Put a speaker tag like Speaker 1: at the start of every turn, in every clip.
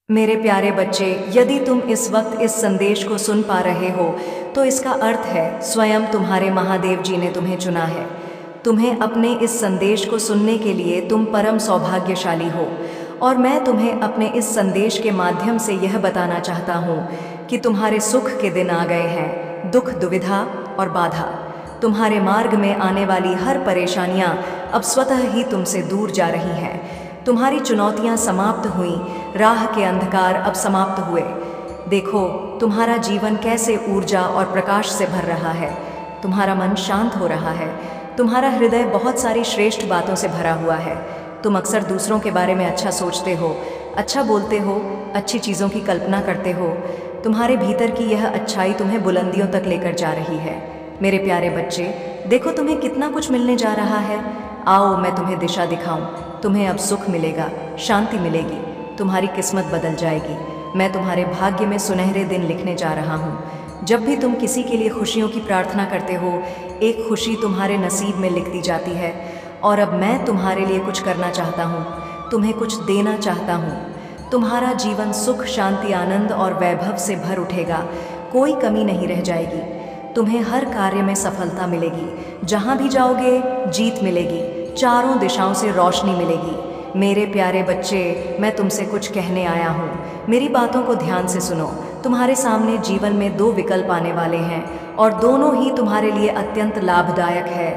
Speaker 1: मेरे प्यारे बच्चे, यदि तुम इस वक्त इस संदेश को सुन पा रहे हो तो इसका अर्थ है स्वयं तुम्हारे महादेव जी ने तुम्हें चुना है। तुम्हें अपने इस संदेश को सुनने के लिए तुम परम सौभाग्यशाली हो। और मैं तुम्हें अपने इस संदेश के माध्यम से यह बताना चाहता हूँ कि तुम्हारे सुख के दिन आ गए हैं। दुख, दुविधा और बाधा, तुम्हारे मार्ग में आने वाली हर परेशानियाँ अब स्वतः ही तुमसे दूर जा रही हैं। तुम्हारी चुनौतियां समाप्त हुई, राह के अंधकार अब समाप्त हुए। देखो तुम्हारा जीवन कैसे ऊर्जा और प्रकाश से भर रहा है। तुम्हारा मन शांत हो रहा है। तुम्हारा हृदय बहुत सारी श्रेष्ठ बातों से भरा हुआ है। तुम अक्सर दूसरों के बारे में अच्छा सोचते हो, अच्छा बोलते हो, अच्छी चीज़ों की कल्पना करते हो। तुम्हारे भीतर की यह अच्छाई तुम्हें बुलंदियों तक लेकर जा रही है। मेरे प्यारे बच्चे, देखो तुम्हें कितना कुछ मिलने जा रहा है। आओ मैं तुम्हें दिशा दिखाऊं। तुम्हें अब सुख मिलेगा, शांति मिलेगी, तुम्हारी किस्मत बदल जाएगी। मैं तुम्हारे भाग्य में सुनहरे दिन लिखने जा रहा हूँ। जब भी तुम किसी के लिए खुशियों की प्रार्थना करते हो, एक खुशी तुम्हारे नसीब में लिख दी जाती है। और अब मैं तुम्हारे लिए कुछ करना चाहता हूँ, तुम्हें कुछ देना चाहता हूँ। तुम्हारा जीवन सुख, शांति, आनंद और वैभव से भर उठेगा। कोई कमी नहीं रह जाएगी। तुम्हें हर कार्य में सफलता मिलेगी। जहाँ भी जाओगे जीत मिलेगी। चारों दिशाओं से रोशनी मिलेगी। मेरे प्यारे बच्चे, मैं तुमसे कुछ कहने आया हूँ। मेरी बातों को ध्यान से सुनो। तुम्हारे सामने जीवन में दो विकल्प आने वाले हैं और दोनों ही तुम्हारे लिए अत्यंत लाभदायक है।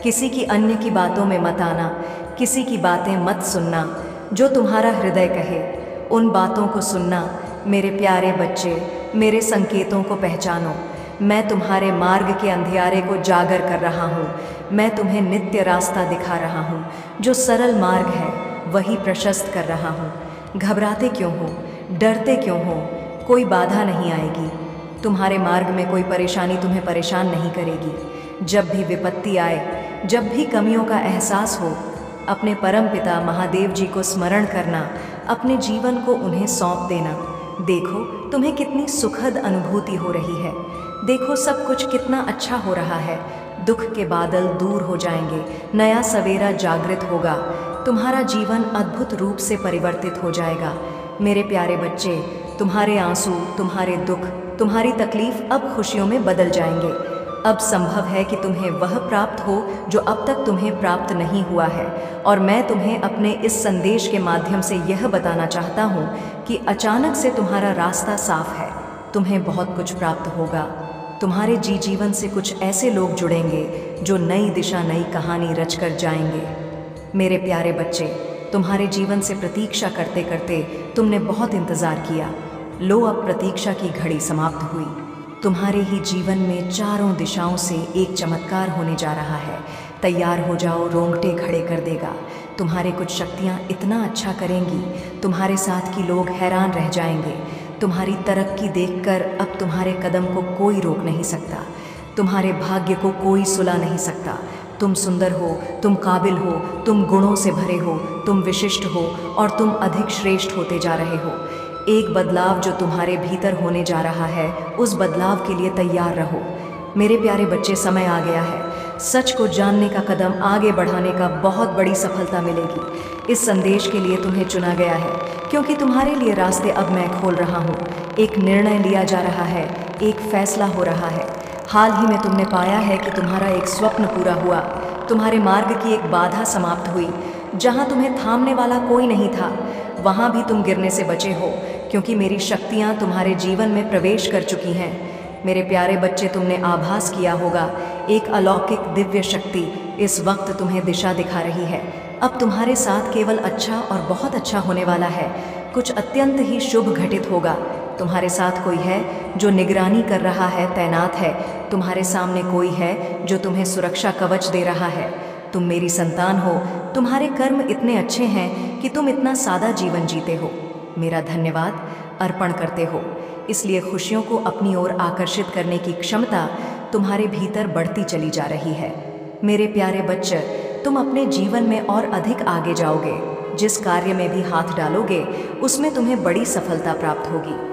Speaker 1: किसी की अन्य की बातों में मत आना, किसी की बातें मत सुनना। जो तुम्हारा हृदय कहे उन बातों को सुनना। मेरे प्यारे बच्चे, मेरे संकेतों को पहचानो। मैं तुम्हारे मार्ग के अंधियारे को जागर कर रहा हूँ। मैं तुम्हें नित्य रास्ता दिखा रहा हूँ। जो सरल मार्ग है वही प्रशस्त कर रहा हूँ। घबराते क्यों हो, डरते क्यों हो? कोई बाधा नहीं आएगी। तुम्हारे मार्ग में कोई परेशानी तुम्हें परेशान नहीं करेगी। जब भी विपत्ति आए, जब भी कमियों का एहसास हो, अपने परम पिता महादेव जी को स्मरण करना, अपने जीवन को उन्हें सौंप देना। देखो तुम्हें कितनी सुखद अनुभूति हो रही है। देखो सब कुछ कितना अच्छा हो रहा है। दुख के बादल दूर हो जाएंगे, नया सवेरा जागृत होगा। तुम्हारा जीवन अद्भुत रूप से परिवर्तित हो जाएगा। मेरे प्यारे बच्चे, तुम्हारे आंसू, तुम्हारे दुख, तुम्हारी तकलीफ अब खुशियों में बदल जाएंगे। अब संभव है कि तुम्हें वह प्राप्त हो जो अब तक तुम्हें प्राप्त नहीं हुआ है। और मैं तुम्हें अपने इस संदेश के माध्यम से यह बताना चाहता हूँ कि अचानक से तुम्हारा रास्ता साफ है। तुम्हें बहुत कुछ प्राप्त होगा। तुम्हारे जीवन से कुछ ऐसे लोग जुड़ेंगे जो नई दिशा, नई कहानी रच कर जाएंगे। मेरे प्यारे बच्चे, तुम्हारे जीवन से प्रतीक्षा करते करते तुमने बहुत इंतज़ार किया। लो अब प्रतीक्षा की घड़ी समाप्त हुई। तुम्हारे ही जीवन में चारों दिशाओं से एक चमत्कार होने जा रहा है। तैयार हो जाओ, रोंगटे खड़े कर देगा। तुम्हारे कुछ शक्तियाँ इतना अच्छा करेंगी, तुम्हारे साथ की लोग हैरान रह जाएंगे। तुम्हारी तरक्की देखकर अब तुम्हारे कदम को कोई रोक नहीं सकता। तुम्हारे भाग्य को कोई सुला नहीं सकता। तुम सुंदर हो, तुम काबिल हो, तुम गुणों से भरे हो, तुम विशिष्ट हो और तुम अधिक श्रेष्ठ होते जा रहे हो। एक बदलाव जो तुम्हारे भीतर होने जा रहा है, उस बदलाव के लिए तैयार रहो। मेरे प्यारे बच्चे, समय आ गया है। सच को जानने का कदम आगे बढ़ाने का बहुत बड़ी सफलता मिलेगी। इस संदेश के लिए तुम्हें चुना गया है क्योंकि तुम्हारे लिए रास्ते अब मैं खोल रहा हूँ। एक निर्णय लिया जा रहा है, एक फैसला हो रहा है। हाल ही में तुमने पाया है कि तुम्हारा एक स्वप्न पूरा हुआ। तुम्हारे मार्ग की एक बाधा समाप्त हुई। जहाँ तुम्हें थामने वाला कोई नहीं था, वहाँ भी तुम गिरने से बचे हो क्योंकि मेरी शक्तियाँ तुम्हारे जीवन में प्रवेश कर चुकी हैं। मेरे प्यारे बच्चे, तुमने आभास किया होगा, एक अलौकिक दिव्य शक्ति इस वक्त तुम्हें दिशा दिखा रही है। अब तुम्हारे साथ केवल अच्छा और बहुत अच्छा होने वाला है। कुछ अत्यंत ही शुभ घटित होगा। तुम्हारे साथ कोई है जो निगरानी कर रहा है, तैनात है। तुम्हारे सामने कोई है जो तुम्हें सुरक्षा कवच दे रहा है। तुम मेरी संतान हो। तुम्हारे कर्म इतने अच्छे हैं कि तुम इतना सादा जीवन जीते हो। मेरा धन्यवाद अर्पण करते हो। इसलिए खुशियों को अपनी ओर आकर्षित करने की क्षमता तुम्हारे भीतर बढ़ती चली जा रही है। मेरे प्यारे बच्चे, तुम अपने जीवन में और अधिक आगे जाओगे। जिस कार्य में भी हाथ डालोगे उसमें तुम्हें बड़ी सफलता प्राप्त होगी।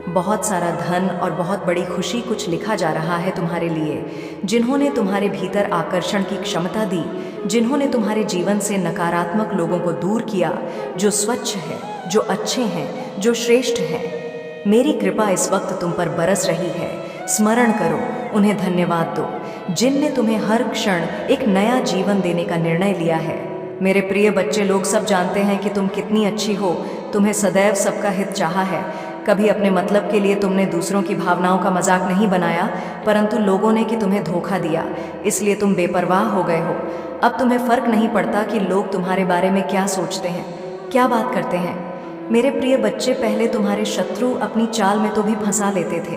Speaker 1: बहुत सारा धन और बहुत बड़ी खुशी कुछ लिखा जा रहा है तुम्हारे लिए। जिन्होंने तुम्हारे भीतर आकर्षण की क्षमता दी, जिन्होंने तुम्हारे जीवन से नकारात्मक लोगों को दूर किया, जो स्वच्छ है, जो अच्छे हैं, जो श्रेष्ठ हैं। मेरी कृपा इस वक्त तुम पर बरस रही है। स्मरण करो, उन्हें धन्यवाद दो जिनने तुम्हें हर क्षण एक नया जीवन देने का निर्णय लिया है। मेरे प्रिय बच्चे, लोग सब जानते हैं कि तुम कितनी अच्छी हो। तुम्हें सदैव सबका हित चाहा है। कभी अपने मतलब के लिए तुमने दूसरों की भावनाओं का मजाक नहीं बनाया, परंतु लोगों ने कि तुम्हें धोखा दिया, इसलिए तुम बेपरवाह हो गए हो। अब तुम्हें फर्क नहीं पड़ता कि लोग तुम्हारे बारे में क्या सोचते हैं, क्या बात करते हैं। मेरे प्रिय बच्चे, पहले तुम्हारे शत्रु अपनी चाल में तो भी फंसा लेते थे।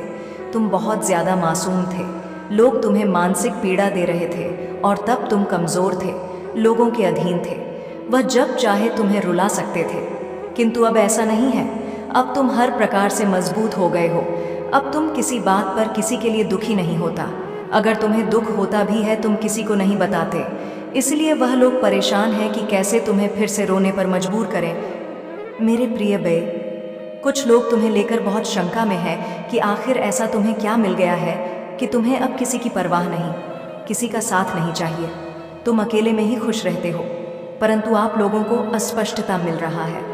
Speaker 1: तुम बहुत ज़्यादा मासूम थे। लोग तुम्हें मानसिक पीड़ा दे रहे थे और तब तुम कमज़ोर थे, लोगों के अधीन थे। वह जब चाहे तुम्हें रुला सकते थे, किंतु अब ऐसा नहीं है। अब तुम हर प्रकार से मजबूत हो गए हो। अब तुम किसी बात पर किसी के लिए दुखी नहीं होता। अगर तुम्हें दुख होता भी है, तुम किसी को नहीं बताते। इसलिए वह लोग परेशान हैं कि कैसे तुम्हें फिर से रोने पर मजबूर करें। मेरे प्रिय बे, कुछ लोग तुम्हें लेकर बहुत शंका में है कि आखिर ऐसा तुम्हें क्या मिल गया है कि तुम्हें अब किसी की परवाह नहीं, किसी का साथ नहीं चाहिए। तुम अकेले में ही खुश रहते हो, परंतु आप लोगों को अस्पष्टता मिल रहा है।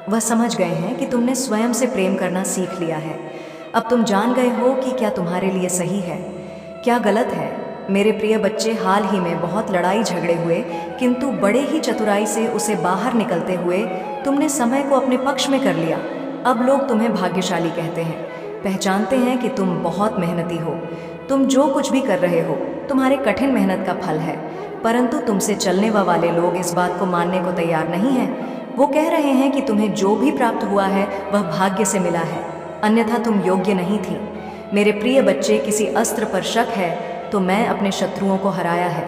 Speaker 1: वह समझ गए हैं कि तुमने स्वयं से प्रेम करना सीख लिया है। अब तुम जान गए हो कि क्या तुम्हारे लिए सही है, क्या गलत है। मेरे प्रिय बच्चे, हाल ही में बहुत लड़ाई झगड़े हुए, किंतु बड़े ही चतुराई से उसे बाहर निकलते हुए तुमने समय को अपने पक्ष में कर लिया। अब लोग तुम्हें भाग्यशाली कहते हैं, पहचानते हैं कि तुम बहुत मेहनती हो। तुम जो कुछ भी कर रहे हो, तुम्हारे कठिन मेहनत का फल है, परंतु तुमसे चलने वाले लोग इस बात को मानने को तैयार नहीं हैं। वो कह रहे हैं कि तुम्हें जो भी प्राप्त हुआ है वह भाग्य से मिला है, अन्यथा तुम योग्य नहीं थी। मेरे प्रिय बच्चे, किसी अस्त्र पर शक है तो मैं अपने शत्रुओं को हराया है,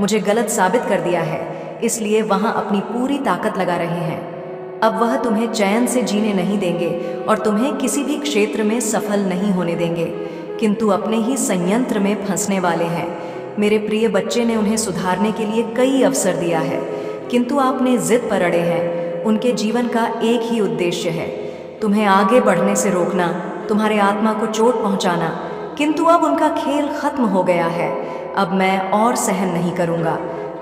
Speaker 1: मुझे गलत साबित कर दिया है, इसलिए वहाँ अपनी पूरी ताकत लगा रहे हैं। अब वह तुम्हें चैन से जीने नहीं देंगे और तुम्हें किसी भी क्षेत्र में सफल नहीं होने देंगे, किंतु अपने ही संयंत्र में फंसने वाले हैं। मेरे प्रिय बच्चे ने उन्हें सुधारने के लिए कई अवसर दिया है, किंतु आपने जिद पर अड़े हैं। उनके जीवन का एक ही उद्देश्य है, तुम्हें आगे बढ़ने से रोकना, तुम्हारे आत्मा को चोट पहुंचाना। किंतु अब उनका खेल खत्म हो गया है। अब मैं और सहन नहीं करूंगा।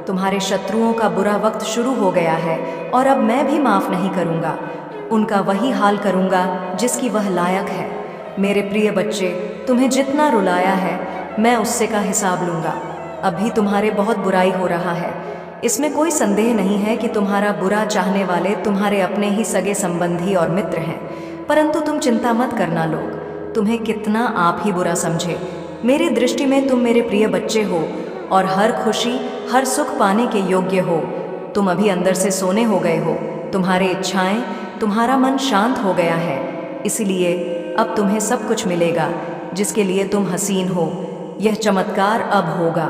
Speaker 1: तुम्हारे शत्रुओं का बुरा वक्त शुरू हो गया है और अब मैं भी माफ नहीं करूंगा। उनका वही हाल करूंगा जिसकी वह लायक है। मेरे प्रिय बच्चे, तुम्हें जितना रुलाया है मैं उससे का हिसाब लूंगा। अभी तुम्हारे बहुत बुराई हो रहा है, इसमें कोई संदेह नहीं है कि तुम्हारा बुरा चाहने वाले तुम्हारे अपने ही सगे संबंधी और मित्र हैं, परंतु तुम चिंता मत करना। लोग तुम्हें कितना आप ही बुरा समझे, मेरी दृष्टि में तुम मेरे प्रिय बच्चे हो और हर खुशी हर सुख पाने के योग्य हो। तुम अभी अंदर से सोने हो गए हो, तुम्हारी इच्छाएं, तुम्हारा मन शांत हो गया है, इसलिए अब तुम्हें सब कुछ मिलेगा जिसके लिए तुम हसीन हो। यह चमत्कार अब होगा।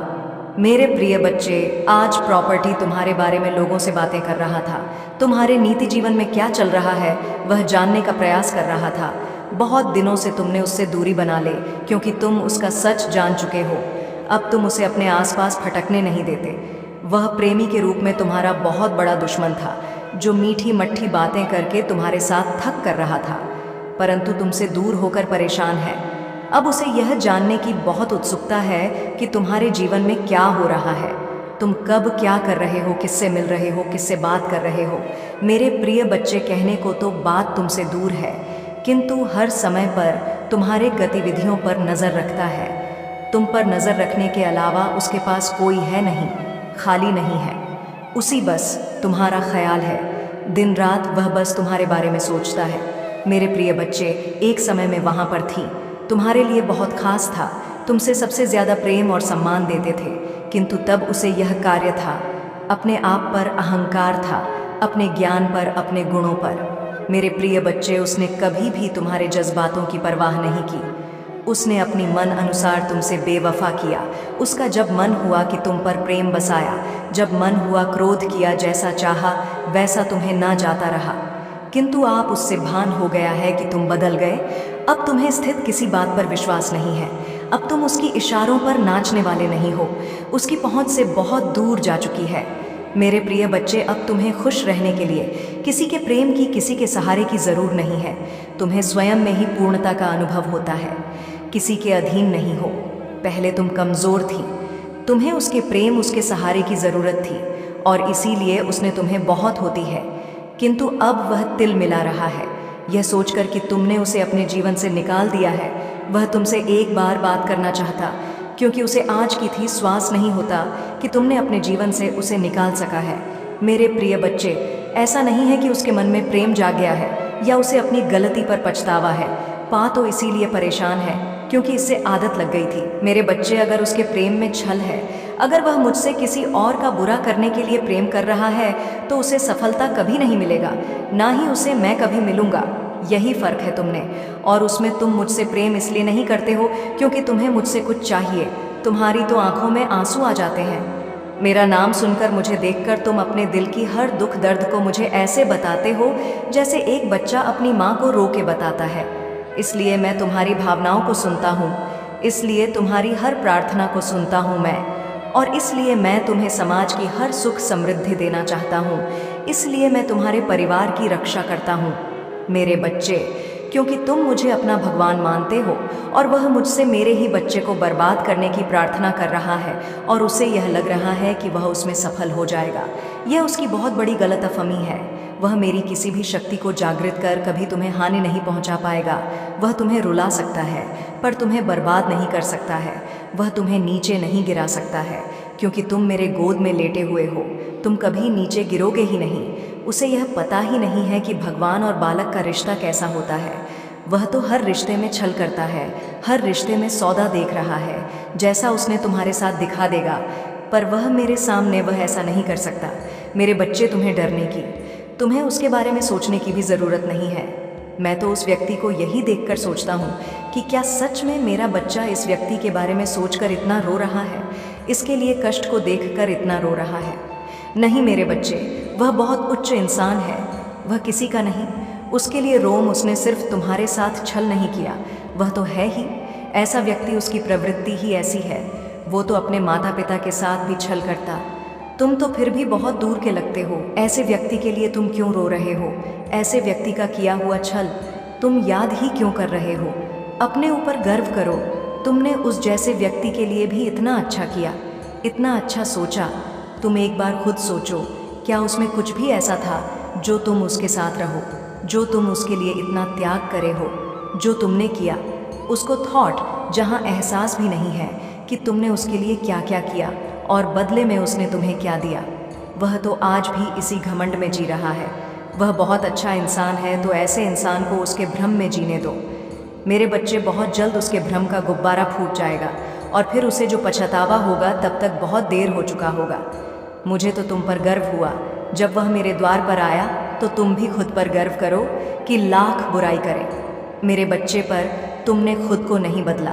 Speaker 1: मेरे प्रिय बच्चे, आज प्रॉपर्टी तुम्हारे बारे में लोगों से बातें कर रहा था। तुम्हारे नीति जीवन में क्या चल रहा है वह जानने का प्रयास कर रहा था। बहुत दिनों से तुमने उससे दूरी बना ले, क्योंकि तुम उसका सच जान चुके हो। अब तुम उसे अपने आसपास भटकने नहीं देते। वह प्रेमी के रूप में तुम्हारा बहुत बड़ा दुश्मन था, जो मीठी मट्ठी बातें करके तुम्हारे साथ थक कर रहा था, परंतु तुमसे दूर होकर परेशान है। अब उसे यह जानने की बहुत उत्सुकता है कि तुम्हारे जीवन में क्या हो रहा है, तुम कब क्या कर रहे हो, किससे मिल रहे हो, किससे बात कर रहे हो। मेरे प्रिय बच्चे, कहने को तो बात तुमसे दूर है, किंतु हर समय पर तुम्हारे गतिविधियों पर नज़र रखता है। तुम पर नज़र रखने के अलावा उसके पास कोई है नहीं, खाली नहीं है। उसी बस तुम्हारा ख्याल है, दिन रात वह बस तुम्हारे बारे में सोचता है। मेरे प्रिय बच्चे, एक समय में वहाँ पर थी, तुम्हारे लिए बहुत खास था, तुमसे सबसे ज़्यादा प्रेम और सम्मान देते थे, किंतु तब उसे यह कार्य था, अपने आप पर अहंकार था, अपने ज्ञान पर, अपने गुणों पर। मेरे प्रिय बच्चे, उसने कभी भी तुम्हारे जज्बातों की परवाह नहीं की। उसने अपनी मन अनुसार तुमसे बेवफा किया। उसका जब मन हुआ कि तुम पर प्रेम बसाया, जब मन हुआ क्रोध किया, जैसा चाहा वैसा तुम्हें ना जाता रहा, किंतु आप उससे भान हो गया है कि तुम बदल गए। अब तुम्हें स्थित किसी बात पर विश्वास नहीं है। अब तुम उसकी इशारों पर नाचने वाले नहीं हो, उसकी पहुंच से बहुत दूर जा चुकी है। मेरे प्रिय बच्चे, अब तुम्हें खुश रहने के लिए किसी के प्रेम की, किसी के सहारे की ज़रूर नहीं है। तुम्हें स्वयं में ही पूर्णता का अनुभव होता है, किसी के अधीन नहीं हो। पहले तुम कमज़ोर थी, तुम्हें उसके प्रेम, उसके सहारे की ज़रूरत थी और इसीलिए उसने तुम्हें बहुत होती है, किंतु अब वह तिल मिला रहा है। यह सोचकर कि तुमने उसे अपने जीवन से निकाल दिया है। वह तुमसे एक बार बात करना चाहता, क्योंकि उसे आज की थी श्वास नहीं होता कि तुमने अपने जीवन से उसे निकाल सका है। मेरे प्रिय बच्चे, ऐसा नहीं है कि उसके मन में प्रेम जाग गया है या उसे अपनी गलती पर पछतावा है। पा तो इसीलिए परेशान है क्योंकि इससे आदत लग गई थी। मेरे बच्चे, अगर उसके प्रेम में छल है, अगर वह मुझसे किसी और का बुरा करने के लिए प्रेम कर रहा है, तो उसे सफलता कभी नहीं मिलेगा, ना ही उसे मैं कभी मिलूंगा। यही फर्क है तुमने और उसमें। तुम मुझसे प्रेम इसलिए नहीं करते हो क्योंकि तुम्हें मुझसे कुछ चाहिए। तुम्हारी तो आंखों में आंसू आ जाते हैं। मेरा नाम सुनकर, मुझे देखकर तुम अपने दिल की हर दुख दर्द को मुझे ऐसे बताते हो जैसे एक बच्चा अपनी माँ को रो के बताता है। इसलिए मैं तुम्हारी भावनाओं को सुनता हूँ, इसलिए तुम्हारी हर प्रार्थना को सुनता हूँ मैं, और इसलिए मैं तुम्हें समाज की हर सुख समृद्धि देना चाहता हूँ। इसलिए मैं तुम्हारे परिवार की रक्षा करता हूँ मेरे बच्चे, क्योंकि तुम मुझे अपना भगवान मानते हो और वह मुझसे मेरे ही बच्चे को बर्बाद करने की प्रार्थना कर रहा है और उसे यह लग रहा है कि वह उसमें सफल हो जाएगा। यह उसकी बहुत बड़ी गलतफहमी है। वह मेरी किसी भी शक्ति को जागृत कर कभी तुम्हें हानि नहीं पहुंचा पाएगा। वह तुम्हें रुला सकता है पर तुम्हें बर्बाद नहीं कर सकता है। वह तुम्हें नीचे नहीं गिरा सकता है, क्योंकि तुम मेरे गोद में लेटे हुए हो। तुम कभी नीचे गिरोगे ही नहीं। उसे यह पता ही नहीं है कि भगवान और बालक का रिश्ता कैसा होता है। वह तो हर रिश्ते में छल करता है, हर रिश्ते में सौदा देख रहा है, जैसा उसने तुम्हारे साथ दिखा देगा, पर वह मेरे सामने वह ऐसा नहीं कर सकता। मेरे बच्चे, तुम्हें डरने की, तुम्हें उसके बारे में सोचने की भी ज़रूरत नहीं है। मैं तो उस व्यक्ति को यही देखकर सोचता हूँ कि क्या सच में मेरा बच्चा इस व्यक्ति के बारे में सोचकर इतना रो रहा है, इसके लिए कष्ट को देखकर इतना रो रहा है। नहीं मेरे बच्चे, वह बहुत उच्च इंसान है, वह किसी का नहीं। उसके लिए रोम उसने सिर्फ तुम्हारे साथ छल नहीं किया, वह तो है ही ऐसा व्यक्ति, उसकी प्रवृत्ति ही ऐसी है। वो तो अपने माता पिता के साथ भी छल करता। तुम तो फिर भी बहुत दूर के लगते हो। ऐसे व्यक्ति के लिए तुम क्यों रो रहे हो? ऐसे व्यक्ति का किया हुआ छल तुम याद ही क्यों कर रहे हो? अपने ऊपर गर्व करो। तुमने उस जैसे व्यक्ति के लिए भी इतना अच्छा किया, इतना अच्छा सोचा। तुम एक बार खुद सोचो, क्या उसमें कुछ भी ऐसा था जो तुम उसके साथ रहो, जो तुम उसके लिए इतना त्याग करे हो? जो तुमने किया, उसको थॉट जहाँ एहसास भी नहीं है कि तुमने उसके लिए क्या क्या किया और बदले में उसने तुम्हें क्या दिया। वह तो आज भी इसी घमंड में जी रहा है। वह बहुत अच्छा इंसान है, तो ऐसे इंसान को उसके भ्रम में जीने दो। मेरे बच्चे, बहुत जल्द उसके भ्रम का गुब्बारा फूट जाएगा और फिर उसे जो पछतावा होगा तब तक बहुत देर हो चुका होगा। मुझे तो तुम पर गर्व हुआ जब वह मेरे द्वार पर आया, तो तुम भी खुद पर गर्व करो कि लाख बुराई करें। मेरे बच्चे, पर तुमने खुद को नहीं बदला।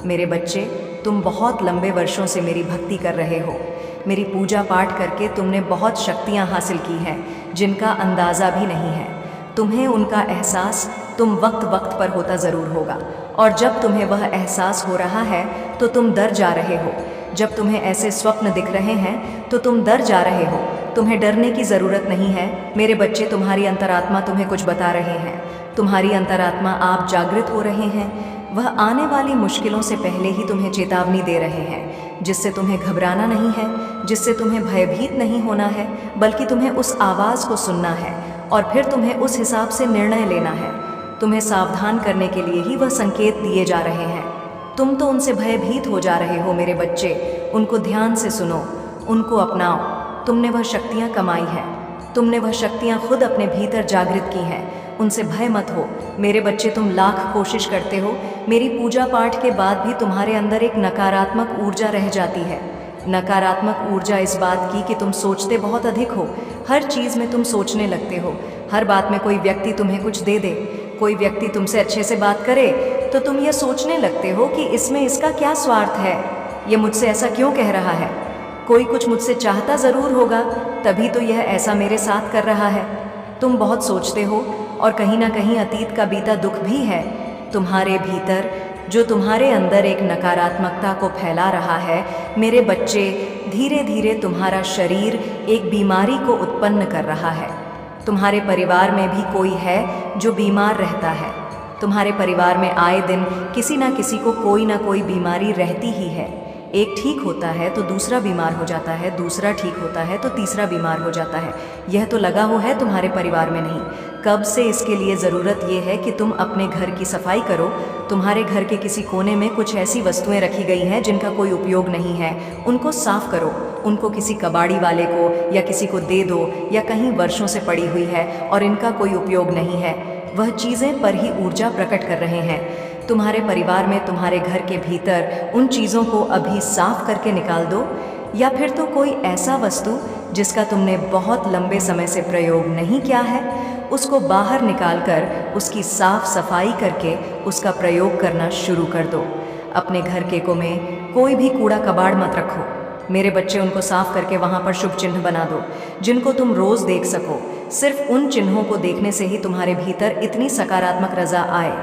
Speaker 1: मेरे बच्चे, तुम बहुत लंबे वर्षों से मेरी भक्ति कर रहे हो। मेरी पूजा पाठ करके तुमने बहुत शक्तियाँ हासिल की हैं जिनका अंदाज़ा भी नहीं है। तुम्हें उनका एहसास तुम वक्त वक्त पर होता ज़रूर होगा, और जब तुम्हें वह एहसास हो रहा है तो तुम डर जा रहे हो। जब तुम्हें ऐसे स्वप्न दिख रहे हैं तो तुम डर जा रहे हो। तुम्हें डरने की ज़रूरत नहीं है मेरे बच्चे। तुम्हारी अंतरात्मा तुम्हें कुछ बता रहे हैं। तुम्हारी अंतरात्मा, आप जागृत हो रहे हैं। वह आने वाली मुश्किलों से पहले ही तुम्हें चेतावनी दे रहे हैं, जिससे तुम्हें घबराना नहीं है, जिससे तुम्हें भयभीत नहीं होना है, बल्कि तुम्हें उस आवाज़ को सुनना है और फिर तुम्हें उस हिसाब से निर्णय लेना है। तुम्हें सावधान करने के लिए ही वह संकेत दिए जा रहे हैं। तुम तो उनसे भयभीत हो जा रहे हो मेरे बच्चे। उनको ध्यान से सुनो, उनको अपनाओ। तुमने वह शक्तियाँ कमाई हैं, तुमने वह शक्तियाँ खुद अपने भीतर जागृत की हैं। उनसे भय मत हो मेरे बच्चे। तुम लाख कोशिश करते हो, मेरी पूजा पाठ के बाद भी तुम्हारे अंदर एक नकारात्मक ऊर्जा रह जाती है। नकारात्मक ऊर्जा इस बात की कि तुम सोचते बहुत अधिक हो। हर चीज़ में तुम सोचने लगते हो। हर बात में कोई व्यक्ति तुम्हें कुछ दे दे, कोई व्यक्ति तुमसे अच्छे से बात करे, तो तुम ये सोचने लगते हो कि इसमें इसका क्या स्वार्थ है, ये मुझसे ऐसा क्यों कह रहा है। कोई कुछ मुझसे चाहता ज़रूर होगा, तभी तो यह ऐसा मेरे साथ कर रहा है। तुम बहुत सोचते हो और कहीं ना कहीं अतीत का बीता दुख भी है तुम्हारे भीतर, जो तुम्हारे अंदर एक नकारात्मकता को फैला रहा है। मेरे बच्चे, धीरे धीरे तुम्हारा शरीर एक बीमारी को उत्पन्न कर रहा है। तुम्हारे परिवार में भी कोई है जो बीमार रहता है। तुम्हारे परिवार में आए दिन किसी ना किसी को कोई ना कोई बीमारी रहती ही है। एक ठीक होता है तो दूसरा बीमार हो जाता है, दूसरा ठीक होता है तो तीसरा बीमार हो जाता है। यह तो लगा हुआ है तुम्हारे परिवार में नहीं। कब से इसके लिए ज़रूरत ये है कि तुम अपने घर की सफाई करो। तुम्हारे घर के किसी कोने में कुछ ऐसी वस्तुएं रखी गई हैं जिनका कोई उपयोग नहीं है, उनको साफ करो। उनको किसी कबाड़ी वाले को या किसी को दे दो, या कहीं वर्षों से पड़ी हुई है और इनका कोई उपयोग नहीं है। वह चीज़ें पर ही ऊर्जा प्रकट कर रहे हैं। तुम्हारे परिवार में, तुम्हारे घर के भीतर उन चीज़ों को अभी साफ करके निकाल दो। या फिर तो कोई ऐसा वस्तु जिसका तुमने बहुत लंबे समय से प्रयोग नहीं किया है, उसको बाहर निकालकर उसकी साफ सफाई करके उसका प्रयोग करना शुरू कर दो। अपने घर के कोने में कोई भी कूड़ा कबाड़ मत रखो। मेरे बच्चे, उनको साफ करके वहाँ पर शुभ चिन्ह बना दो जिनको तुम रोज़ देख सको। सिर्फ उन चिन्हों को देखने से ही तुम्हारे भीतर इतनी सकारात्मक रजा आए,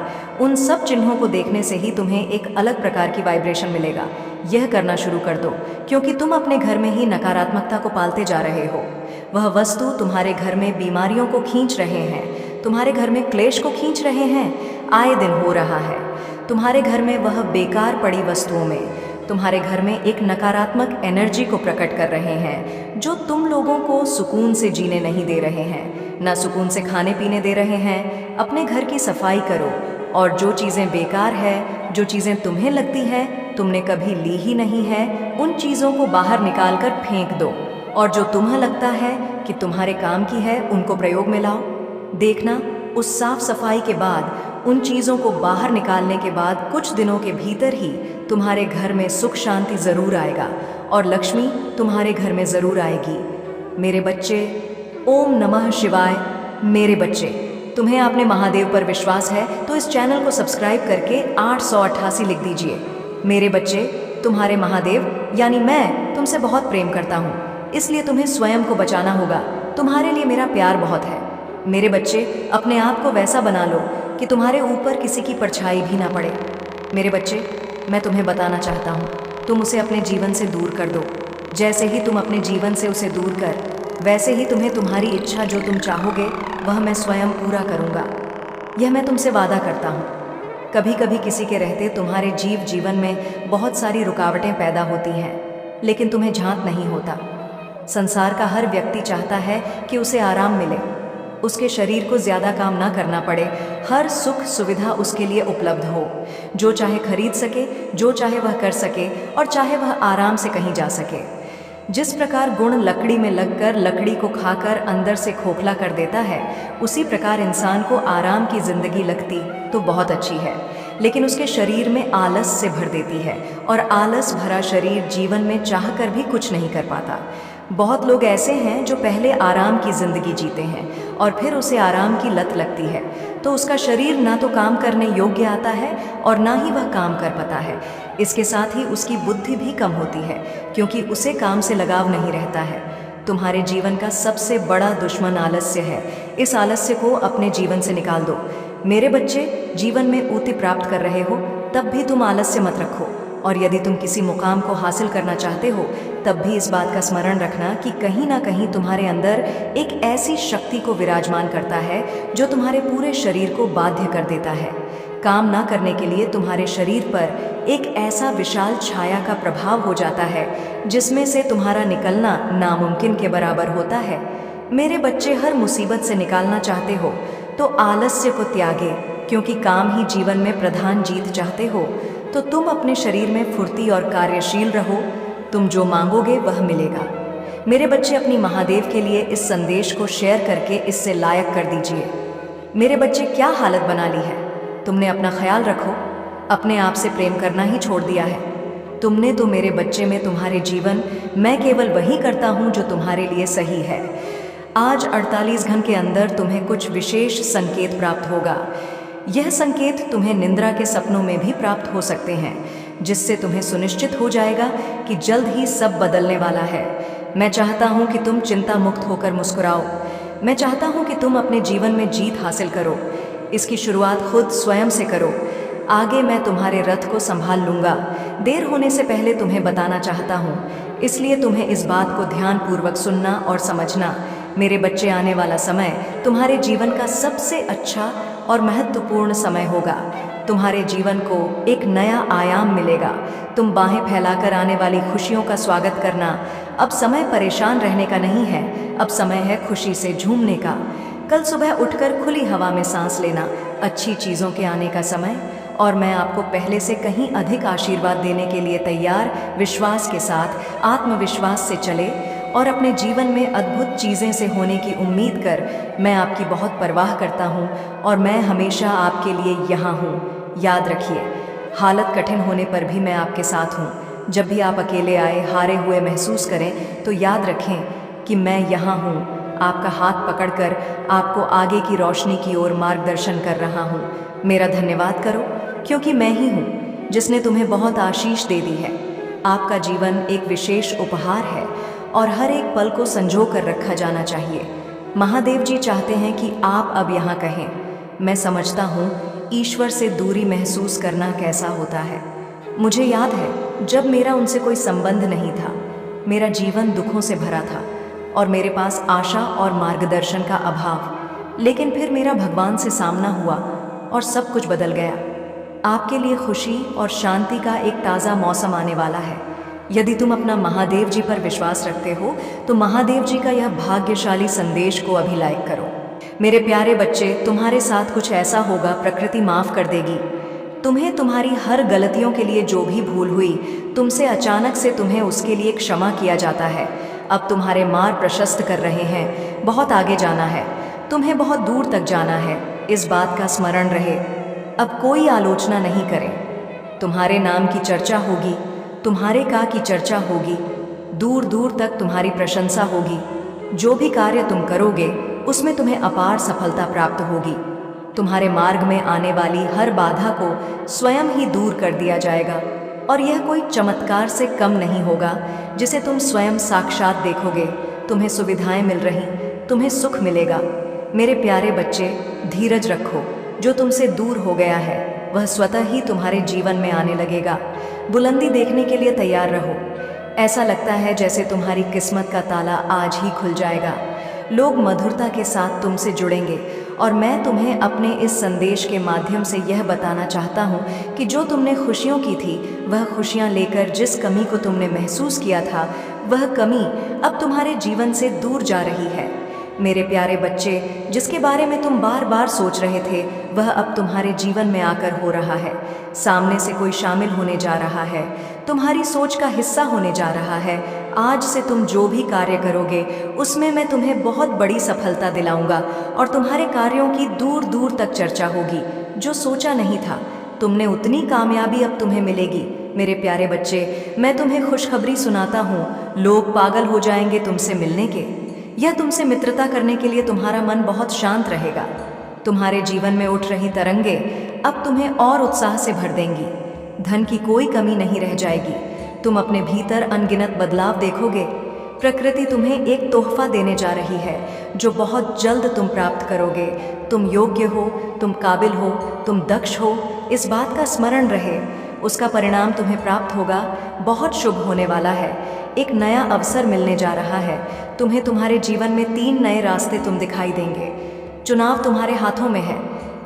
Speaker 1: उन सब चिन्हों को देखने से ही तुम्हें एक अलग प्रकार की वाइब्रेशन मिलेगा। यह करना शुरू कर दो, क्योंकि तुम अपने घर में ही नकारात्मकता को पालते जा रहे हो। वह वस्तु तुम्हारे घर में बीमारियों को खींच रहे हैं, तुम्हारे घर में क्लेश को खींच रहे हैं। आए दिन हो रहा है तुम्हारे घर में वह बेकार पड़ी वस्तुओं में, तुम्हारे घर में एक नकारात्मक एनर्जी को प्रकट कर रहे हैं, जो तुम लोगों को सुकून से जीने नहीं दे रहे हैं, ना सुकून से खाने पीने दे रहे हैं। अपने घर की सफाई करो, और जो चीज़ें बेकार है, जो चीज़ें तुम्हें लगती है तुमने कभी ली ही नहीं है, उन चीज़ों को बाहर निकाल कर फेंक दो। और जो तुम्हें लगता है कि तुम्हारे काम की है, उनको प्रयोग में लाओ। देखना, उस साफ सफाई के बाद, उन चीज़ों को बाहर निकालने के बाद कुछ दिनों के भीतर ही तुम्हारे घर में सुख शांति ज़रूर आएगा, और लक्ष्मी तुम्हारे घर में ज़रूर आएगी। मेरे बच्चे, ओम नमः शिवाय। मेरे बच्चे, तुम्हें अपने महादेव पर विश्वास है तो इस चैनल को सब्सक्राइब करके 888 लिख दीजिए। मेरे बच्चे, तुम्हारे महादेव यानी मैं तुमसे बहुत प्रेम करता हूँ, इसलिए तुम्हें स्वयं को बचाना होगा। तुम्हारे लिए मेरा प्यार बहुत है। मेरे बच्चे, अपने आप को वैसा बना लो कि तुम्हारे ऊपर किसी की परछाई भी ना पड़े। मेरे बच्चे, मैं तुम्हें बताना चाहता हूँ, तुम उसे अपने जीवन से दूर कर दो। जैसे ही तुम अपने जीवन से उसे दूर कर, वैसे ही तुम्हें तुम्हारी इच्छा जो तुम चाहोगे वह मैं स्वयं पूरा करूँगा। यह मैं तुमसे वादा करता हूँ। कभी कभी किसी के रहते तुम्हारे जीवन में बहुत सारी रुकावटें पैदा होती हैं, लेकिन तुम्हें झांक नहीं होता। संसार का हर व्यक्ति चाहता है कि उसे आराम मिले, उसके शरीर को ज़्यादा काम ना करना पड़े, हर सुख सुविधा उसके लिए उपलब्ध हो, जो चाहे खरीद सके, जो चाहे वह कर सके, और चाहे वह आराम से कहीं जा सके। जिस प्रकार गुण लकड़ी में लगकर लकड़ी को खाकर अंदर से खोखला कर देता है, उसी प्रकार इंसान को आराम की जिंदगी लगती तो बहुत अच्छी है, लेकिन उसके शरीर में आलस से भर देती है, और आलस भरा शरीर जीवन में चाहकर भी कुछ नहीं कर पाता। बहुत लोग ऐसे हैं जो पहले आराम की ज़िंदगी जीते हैं और फिर उसे आराम की लत लगती है, तो उसका शरीर ना तो काम करने योग्य आता है और ना ही वह काम कर पाता है। इसके साथ ही उसकी बुद्धि भी कम होती है, क्योंकि उसे काम से लगाव नहीं रहता है। तुम्हारे जीवन का सबसे बड़ा दुश्मन आलस्य है। इस आलस्य को अपने जीवन से निकाल दो। मेरे बच्चे, जीवन में ऊंचाई प्राप्त कर रहे हो तब भी तुम आलस्य मत रखो, और यदि तुम किसी मुकाम को हासिल करना चाहते हो तब भी इस बात का स्मरण रखना कि कहीं ना कहीं तुम्हारे अंदर एक ऐसी शक्ति को विराजमान करता है जो तुम्हारे पूरे शरीर को बाध्य कर देता है। काम ना करने के लिए तुम्हारे शरीर पर एक ऐसा विशाल छाया का प्रभाव हो जाता है जिसमें से तुम्हारा निकलना नामुमकिन के बराबर होता है। मेरे बच्चे, हर मुसीबत से निकालना चाहते हो तो आलस्य को त्यागे, क्योंकि काम ही जीवन में प्रधान जीत चाहते हो तो तुम अपने शरीर में फुर्ती और कार्यशील रहो। तुम जो मांगोगे वह मिलेगा। मेरे बच्चे, अपनी महादेव के लिए इस संदेश को शेयर करके इससे लायक कर दीजिए। मेरे बच्चे, क्या हालत बना ली है। तुमने अपना ख्याल रखो, अपने आप से प्रेम करना ही छोड़ दिया है तुमने तो। मेरे बच्चे, में तुम्हारे जीवन मैं केवल वही करता हूँ जो तुम्हारे लिए सही है। आज 48 घंटे के अंदर तुम्हें कुछ विशेष संकेत प्राप्त होगा। यह संकेत तुम्हें निद्रा के सपनों में भी प्राप्त हो सकते हैं, जिससे तुम्हें सुनिश्चित हो जाएगा कि जल्द ही सब बदलने वाला है। मैं चाहता हूँ कि तुम चिंता मुक्त होकर मुस्कुराओ। मैं चाहता हूँ कि तुम अपने जीवन में जीत हासिल करो। इसकी शुरुआत खुद स्वयं से करो। आगे मैं तुम्हारे रथ को संभाल लूँगा। देर होने से पहले तुम्हें बताना चाहता हूँ, इसलिए तुम्हें इस बात को ध्यानपूर्वक सुनना और समझना। मेरे बच्चे, आने वाला समय तुम्हारे जीवन का सबसे अच्छा और महत्वपूर्ण समय होगा। तुम्हारे जीवन को एक नया आयाम मिलेगा। तुम बाहें फैलाकर आने वाली खुशियों का स्वागत करना। अब समय परेशान रहने का नहीं है, अब समय है खुशी से झूमने का। कल सुबह उठकर खुली हवा में सांस लेना, अच्छी चीज़ों के आने का समय, और मैं आपको पहले से कहीं अधिक आशीर्वाद देने के लिए तैयार, विश्वास के साथ, आत्मविश्वास से चले और अपने जीवन में अद्भुत चीज़ें से होने की उम्मीद कर। मैं आपकी बहुत परवाह करता हूँ और मैं हमेशा आपके लिए यहाँ हूँ। याद रखिए, हालत कठिन होने पर भी मैं आपके साथ हूँ। जब भी आप अकेले आए, हारे हुए महसूस करें, तो याद रखें कि मैं यहाँ हूँ, आपका हाथ पकड़कर आपको आगे की रोशनी की ओर मार्गदर्शन कर रहा हूँ। मेरा धन्यवाद करो, क्योंकि मैं ही हूँ जिसने तुम्हें बहुत आशीष दे दी है। आपका जीवन एक विशेष उपहार है और हर एक पल को संजो कर रखा जाना चाहिए। महादेव जी चाहते हैं कि आप अब यहाँ कहें, मैं समझता हूँ ईश्वर से दूरी महसूस करना कैसा होता है। मुझे याद है जब मेरा उनसे कोई संबंध नहीं था, मेरा जीवन दुखों से भरा था और मेरे पास आशा और मार्गदर्शन का अभाव। लेकिन फिर मेरा भगवान से सामना हुआ और सब कुछ बदल गया। आपके लिए खुशी और शांति का एक ताज़ा मौसम आने वाला है। यदि तुम अपना महादेव जी पर विश्वास रखते हो तो महादेव जी का यह भाग्यशाली संदेश को अभी लाइक करो। मेरे प्यारे बच्चे, तुम्हारे साथ कुछ ऐसा होगा, प्रकृति माफ़ कर देगी तुम्हें। तुम्हारी हर गलतियों के लिए जो भी भूल हुई तुमसे, अचानक से तुम्हें उसके लिए क्षमा किया जाता है। अब तुम्हारे मार्ग प्रशस्त कर रहे हैं, बहुत आगे जाना है, तुम्हें बहुत दूर तक जाना है। इस बात का स्मरण रहे, अब कोई आलोचना नहीं करे। तुम्हारे नाम की चर्चा होगी, तुम्हारे का की चर्चा होगी, दूर दूर तक तुम्हारी प्रशंसा होगी। जो भी कार्य तुम करोगे उसमें तुम्हें अपार सफलता प्राप्त होगी। तुम्हारे मार्ग में आने वाली हर बाधा को स्वयं ही दूर कर दिया जाएगा और यह कोई चमत्कार से कम नहीं होगा जिसे तुम स्वयं साक्षात देखोगे। तुम्हें सुविधाएं मिल रही, तुम्हें सुख मिलेगा। मेरे प्यारे बच्चे, धीरज रखो। जो तुमसे दूर हो गया है वह स्वतः ही तुम्हारे जीवन में आने लगेगा। बुलंदी देखने के लिए तैयार रहो। ऐसा लगता है जैसे तुम्हारी किस्मत का ताला आज ही खुल जाएगा। लोग मधुरता के साथ तुमसे जुड़ेंगे और मैं तुम्हें अपने इस संदेश के माध्यम से यह बताना चाहता हूँ कि जो तुमने खुशियों की थी, वह खुशियाँ लेकर जिस कमी को तुमने महसूस किया था, वह कमी अब तुम्हारे जीवन से दूर जा रही है। मेरे प्यारे बच्चे, जिसके बारे में तुम बार बार सोच रहे थे, वह अब तुम्हारे जीवन में आकर हो रहा है। सामने से कोई शामिल होने जा रहा है, तुम्हारी सोच का हिस्सा होने जा रहा है। आज से तुम जो भी कार्य करोगे उसमें मैं तुम्हें बहुत बड़ी सफलता दिलाऊंगा और तुम्हारे कार्यों की दूर दूर तक चर्चा होगी। जो सोचा नहीं था तुमने, उतनी कामयाबी अब तुम्हें मिलेगी। मेरे प्यारे बच्चे, मैं तुम्हें खुशखबरी सुनाता हूँ। लोग पागल हो जाएंगे तुमसे मिलने के। यह तुमसे मित्रता करने के लिए तुम्हारा मन बहुत शांत रहेगा। तुम्हारे जीवन में उठ रही तरंगे अब तुम्हें और उत्साह से भर देंगी। धन की कोई कमी नहीं रह जाएगी। तुम अपने भीतर अनगिनत बदलाव देखोगे। प्रकृति तुम्हें एक तोहफा देने जा रही है जो बहुत जल्द तुम प्राप्त करोगे। तुम योग्य हो, तुम काबिल हो, तुम दक्ष हो, इस बात का स्मरण रहे। उसका परिणाम तुम्हें प्राप्त होगा। बहुत शुभ होने वाला है। एक नया अवसर मिलने जा रहा है तुम्हें। तुम्हारे जीवन में 3 नए रास्ते तुम दिखाई देंगे। चुनाव तुम्हारे हाथों में है।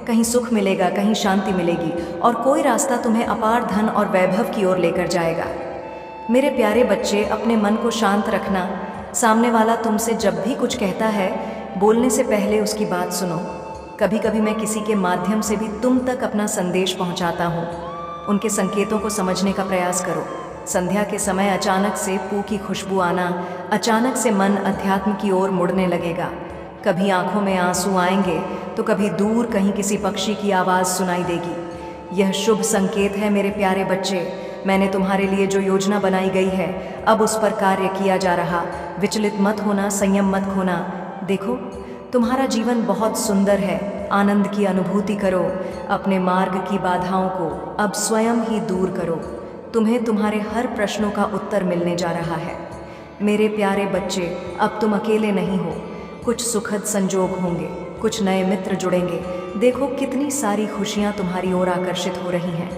Speaker 1: कहीं सुख मिलेगा, कहीं शांति मिलेगी और कोई रास्ता तुम्हें अपार धन और वैभव की ओर लेकर जाएगा। मेरे प्यारे बच्चे, अपने मन को शांत रखना। सामने वाला तुमसे जब भी कुछ कहता है, बोलने से पहले उसकी बात सुनो। कभी कभी मैं किसी के माध्यम से भी तुम तक अपना संदेश पहुंचाता हूं। उनके संकेतों को समझने का प्रयास करो। संध्या के समय अचानक से पू की खुशबू आना, अचानक से मन अध्यात्म की ओर मुड़ने लगेगा। कभी आंखों में आंसू आएंगे तो कभी दूर कहीं किसी पक्षी की आवाज़ सुनाई देगी। यह शुभ संकेत है मेरे प्यारे बच्चे। मैंने तुम्हारे लिए जो योजना बनाई गई है, अब उस पर कार्य किया जा रहा। विचलित मत होना, संयम मत खोना। देखो, तुम्हारा जीवन बहुत सुंदर है। आनंद की अनुभूति करो। अपने मार्ग की बाधाओं को अब स्वयं ही दूर करो। तुम्हें तुम्हारे हर प्रश्नों का उत्तर मिलने जा रहा है। मेरे प्यारे बच्चे, अब तुम अकेले नहीं हो। कुछ सुखद संजोग होंगे, कुछ नए मित्र जुड़ेंगे। देखो कितनी सारी खुशियाँ तुम्हारी ओर आकर्षित हो रही हैं।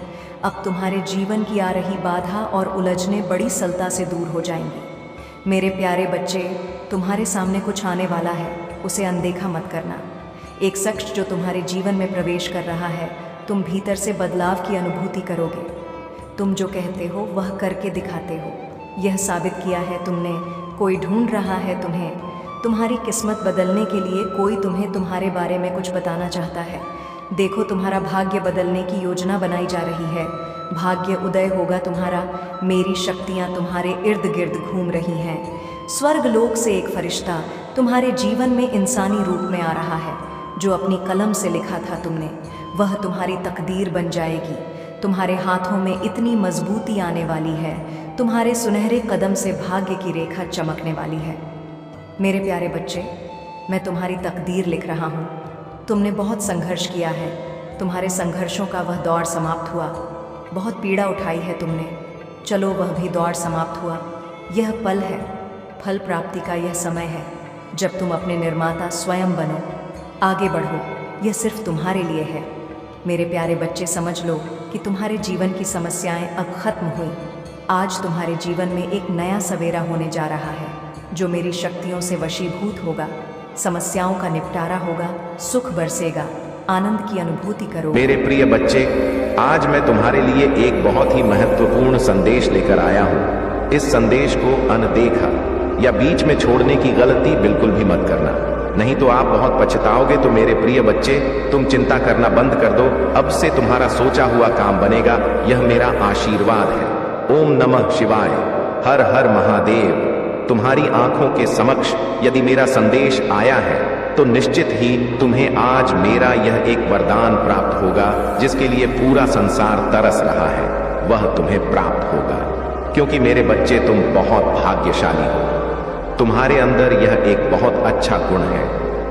Speaker 1: अब तुम्हारे जीवन की आ रही बाधा और उलझनें बड़ी सरलता से दूर हो जाएंगी। मेरे प्यारे बच्चे, तुम्हारे सामने कुछ आने वाला है, उसे अनदेखा मत करना। एक शख्स जो तुम्हारे जीवन में प्रवेश कर रहा है, तुम भीतर से बदलाव की अनुभूति करोगे। तुम जो कहते हो वह करके दिखाते हो। यह साबित किया है तुमने। कोई ढूंढ रहा है तुम्हें। तुम्हारी किस्मत बदलने के लिए कोई तुम्हें तुम्हारे बारे में कुछ बताना चाहता है। देखो, तुम्हारा भाग्य बदलने की योजना बनाई जा रही है। भाग्य उदय होगा तुम्हारा। मेरी शक्तियाँ तुम्हारे इर्द गिर्द घूम रही हैं। स्वर्ग लोक से एक फरिश्ता तुम्हारे जीवन में इंसानी रूप में आ रहा है। जो अपनी कलम से लिखा था तुमने, वह तुम्हारी तकदीर बन जाएगी। तुम्हारे हाथों में इतनी मजबूती आने वाली है, तुम्हारे सुनहरे कदम से भाग्य की रेखा चमकने वाली है। मेरे प्यारे बच्चे, मैं तुम्हारी तकदीर लिख रहा हूँ। तुमने बहुत संघर्ष किया है। तुम्हारे संघर्षों का वह दौर समाप्त हुआ। बहुत पीड़ा उठाई है तुमने। चलो, वह भी दौर समाप्त हुआ। यह पल है, फल प्राप्ति का यह समय है, जब तुम अपने निर्माता स्वयं बनो। आगे बढ़ो, यह सिर्फ तुम्हारे लिए है। मेरे प्यारे बच्चे, समझ लो कि तुम्हारे जीवन की समस्याएं अब खत्म हुई। आज तुम्हारे जीवन में एक नया सवेरा होने जा रहा है, जो मेरी शक्तियों से वशीभूत होगा। समस्याओं का निपटारा होगा, सुख बरसेगा, आनंद की अनुभूति करो।
Speaker 2: मेरे प्रिय बच्चे, आज मैं तुम्हारे लिए एक बहुत ही महत्वपूर्ण संदेश लेकर आया हूँ। इस संदेश को अनदेखा या बीच में छोड़ने की गलती बिल्कुल भी मत करना, नहीं तो आप बहुत पछताओगे। तो मेरे प्रिय बच्चे, तुम चिंता करना बंद कर दो। अब से तुम्हारा सोचा हुआ काम बनेगा। यह मेरा आशीर्वाद है। ओम नमः शिवाय, हर हर महादेव। तुम्हारी आंखों के समक्ष यदि मेरा संदेश आया है तो निश्चित ही तुम्हें आज मेरा यह एक वरदान प्राप्त होगा, जिसके लिए पूरा संसार तरस रहा है। वह तुम्हें प्राप्त होगा, क्योंकि मेरे बच्चे, तुम बहुत भाग्यशाली हो। तुम्हारे अंदर यह एक बहुत अच्छा गुण है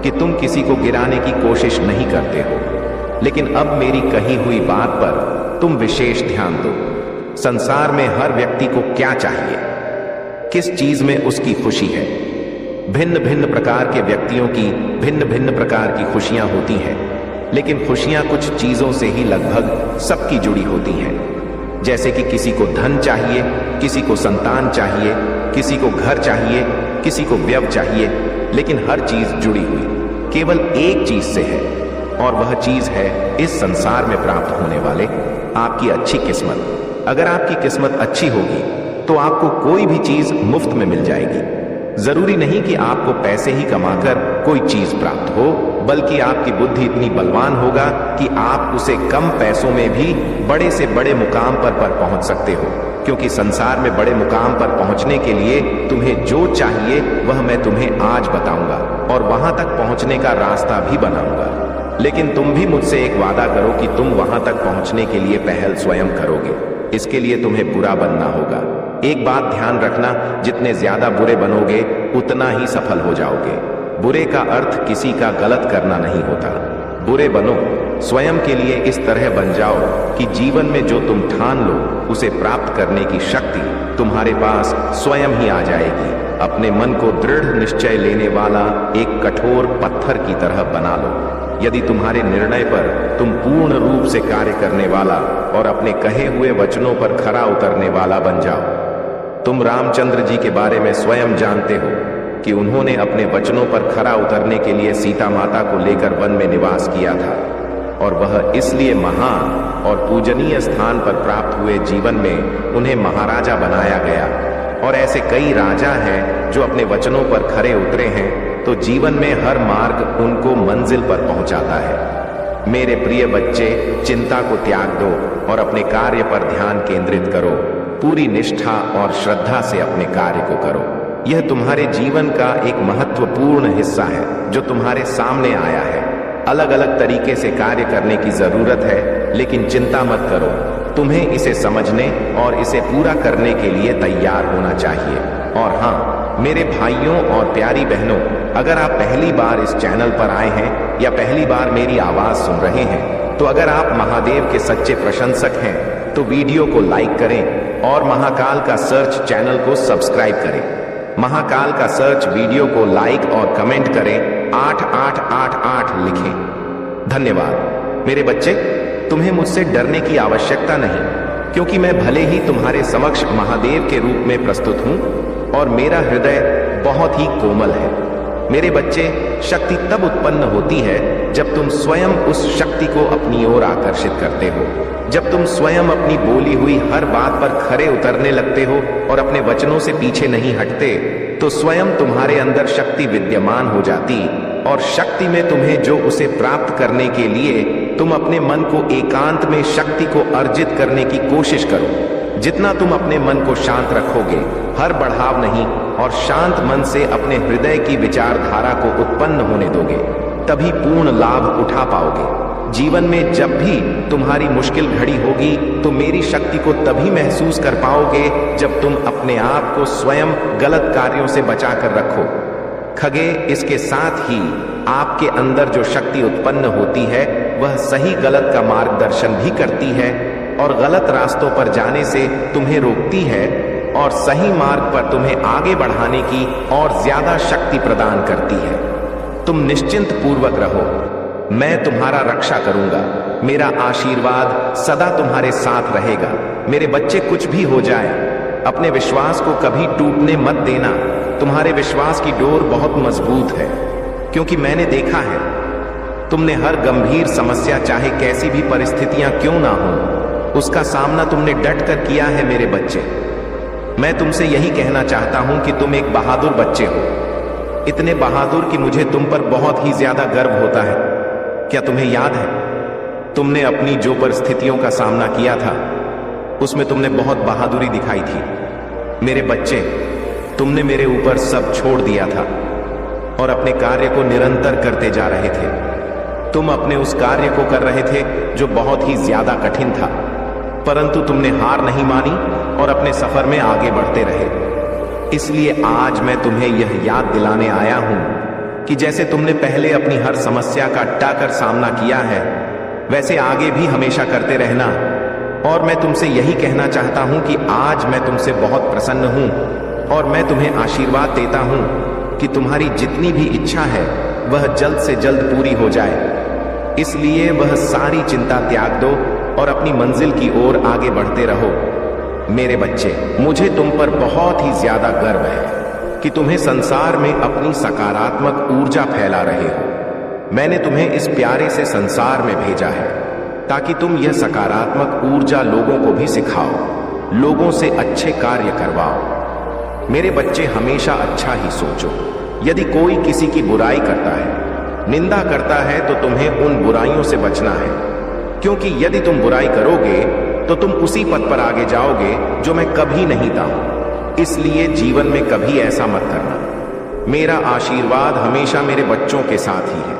Speaker 2: कि तुम किसी को गिराने की कोशिश नहीं करते हो। लेकिन अब मेरी कही हुई बात पर तुम विशेष ध्यान दो। संसार में हर व्यक्ति को क्या चाहिए, किस चीज में उसकी खुशी है। भिन्न भिन्न प्रकार के व्यक्तियों की भिन्न भिन्न प्रकार की खुशियां होती हैं, लेकिन खुशियां कुछ चीजों से ही लगभग सबकी जुड़ी होती हैं। जैसे कि किसी को धन चाहिए, किसी को संतान चाहिए, किसी को घर चाहिए, किसी को व्यय चाहिए, लेकिन हर चीज जुड़ी हुई केवल एक चीज से है, और वह चीज है इस संसार में प्राप्त होने वाले आपकी अच्छी किस्मत। अगर आपकी किस्मत अच्छी होगी तो आपको कोई भी चीज मुफ्त में मिल जाएगी। जरूरी नहीं कि आपको पैसे ही कमाकर कोई चीज प्राप्त हो, बल्कि आपकी बुद्धि इतनी बलवान होगा कि आप उसे कम पैसों में भी बड़े से बड़े मुकाम पर पहुंच सकते हो। क्योंकि संसार में बड़े मुकाम पर पहुंचने के लिए तुम्हें जो चाहिए वह मैं तुम्हें आज बताऊंगा, और वहां तक पहुंचने का रास्ता भी बनाऊंगा। लेकिन तुम भी मुझसे एक वादा करो कि तुम वहां तक पहुंचने के लिए पहल स्वयं करोगे। इसके लिए तुम्हें बुरा बनना होगा। एक बात ध्यान रखना, जितने ज्यादा बुरे बनोगे उतना ही सफल हो जाओगे। बुरे का अर्थ किसी का गलत करना नहीं होता। बुरे बनो, स्वयं के लिए इस तरह बन जाओ कि जीवन में जो तुम ठान लो उसे प्राप्त करने की शक्ति तुम्हारे पास स्वयं ही आ जाएगी। अपने मन को दृढ़ निश्चय लेने वाला एक कठोर पत्थर की तरह बना लो। यदि तुम्हारे निर्णय पर तुम पूर्ण रूप से कार्य करने वाला और अपने कहे हुए वचनों पर खरा उतरने वाला बन जाओ। तुम रामचंद्र जी के बारे में स्वयं जानते हो कि उन्होंने अपने वचनों पर खरा उतरने के लिए सीता माता को लेकर वन में निवास किया था, और वह इसलिए महान और पूजनीय स्थान पर प्राप्त हुए जीवन में उन्हें महाराजा बनाया गया। और ऐसे कई राजा हैं जो अपने वचनों पर खरे उतरे हैं, तो जीवन में हर मार्ग उनको मंजिल पर पहुंचाता है। मेरे प्रिय बच्चे, चिंता को त्याग दो और अपने कार्य पर ध्यान केंद्रित करो। पूरी निष्ठा और श्रद्धा से अपने कार्य को करो। यह तुम्हारे जीवन का एक महत्वपूर्ण हिस्सा है जो तुम्हारे सामने आया है। अलग अलग तरीके से कार्य करने की जरूरत है, लेकिन चिंता मत करो। तुम्हें इसे समझने और इसे पूरा करने के लिए तैयार होना चाहिए। और हाँ, मेरे भाइयों और प्यारी बहनों, अगर आप पहली बार इस चैनल पर आए हैं या पहली बार मेरी आवाज सुन रहे हैं, तो अगर आप महादेव के सच्चे प्रशंसक हैं तो वीडियो को लाइक करें और महाकाल का सर्च चैनल को सब्सक्राइब करें। महाकाल का सर्च वीडियो को लाइक और कमेंट करें, 8888 लिखें। धन्यवाद। मेरे बच्चे, तुम्हें मुझसे डरने की आवश्यकता नहीं, क्योंकि मैं भले ही तुम्हारे समक्ष महादेव के रूप में प्रस्तुत हूं और मेरा हृदय बहुत ही कोमल है। मेरे बच्चे, शक्ति तब उत्पन्न होती है जब तुम स्वयं उस शक्ति को अपनी ओर आकर्षित करते हो, जब तुम स्वयं अपनी बोली हुई हर बात पर खरे उतरने लगते हो और अपने वचनों से पीछे नहीं हटते, तो स्वयं तुम्हारे अंदर शक्ति विद्यमान हो जाती और शक्ति में तुम्हें जो उसे प्राप्त करने के लिए तुम अपने मन को एकांत में शक्ति को अर्जित करने की कोशिश करो। जितना तुम अपने मन को शांत रखोगे, हर बढ़ाव नहीं और शांत मन से अपने हृदय की विचारधारा को उत्पन्न होने दोगे, तभी पूर्ण लाभ उठा पाओगे। जीवन में जब भी तुम्हारी मुश्किल घड़ी होगी तो मेरी शक्ति को तभी महसूस कर पाओगे जब तुम अपने आप को स्वयं गलत कार्यों से बचा कर रखो। खगे, इसके साथ ही आपके अंदर जो शक्ति उत्पन्न होती है वह सही गलत का मार्गदर्शन भी करती है और गलत रास्तों पर जाने से तुम्हें रोकती है और सही मार्ग पर तुम्हें आगे बढ़ाने की और ज्यादा शक्ति प्रदान करती है। तुम निश्चिंत पूर्वक रहो, मैं तुम्हारा रक्षा करूंगा। मेरा आशीर्वाद सदा तुम्हारे साथ रहेगा। मेरे बच्चे, कुछ भी हो जाए, अपने विश्वास को कभी टूटने मत देना। तुम्हारे विश्वास की डोर बहुत मजबूत है, क्योंकि मैंने देखा है तुमने हर गंभीर समस्या, चाहे कैसी भी परिस्थितियां क्यों ना हो, उसका सामना तुमने डट कर किया है। मेरे बच्चे, मैं तुमसे यही कहना चाहता हूं कि तुम एक बहादुर बच्चे हो, इतने बहादुर कि मुझे तुम पर बहुत ही ज्यादा गर्व होता है। क्या तुम्हें याद है तुमने अपनी जो परिस्थितियों का सामना किया था उसमें तुमने बहुत बहादुरी दिखाई थी। मेरे बच्चे, तुमने मेरे ऊपर सब छोड़ दिया था और अपने कार्य को निरंतर करते जा रहे थे। तुम अपने उस कार्य को कर रहे थे जो बहुत ही ज्यादा कठिन था, परंतु तुमने हार नहीं मानी और अपने सफर में आगे बढ़ते रहे। इसलिए आज मैं तुम्हें यह याद दिलाने आया हूं कि जैसे तुमने पहले अपनी हर समस्या का डटकर सामना किया है, वैसे आगे भी हमेशा करते रहना। और मैं तुमसे यही कहना चाहता हूं कि आज मैं तुमसे बहुत प्रसन्न हूं और मैं तुम्हें आशीर्वाद देता हूं कि तुम्हारी जितनी भी इच्छा है वह जल्द से जल्द पूरी हो जाए। इसलिए वह सारी चिंता त्याग दो और अपनी मंजिल की ओर आगे बढ़ते रहो। मेरे बच्चे, मुझे तुम पर बहुत ही ज्यादा गर्व है कि तुम्हें संसार में अपनी सकारात्मक ऊर्जा फैला रहे हो। मैंने तुम्हें इस प्यारे से संसार में भेजा है ताकि तुम यह सकारात्मक ऊर्जा लोगों को भी सिखाओ, लोगों से अच्छे कार्य करवाओ। मेरे बच्चे, हमेशा अच्छा ही सोचो। यदि कोई किसी की बुराई करता है, निंदा करता है, तो तुम्हें उन बुराइयों से बचना है, क्योंकि यदि तुम बुराई करोगे तो तुम उसी पथ पर आगे जाओगे जो मैं कभी नहीं चाहूं। इसलिए जीवन में कभी ऐसा मत करना। मेरा आशीर्वाद हमेशा मेरे बच्चों के साथ ही है।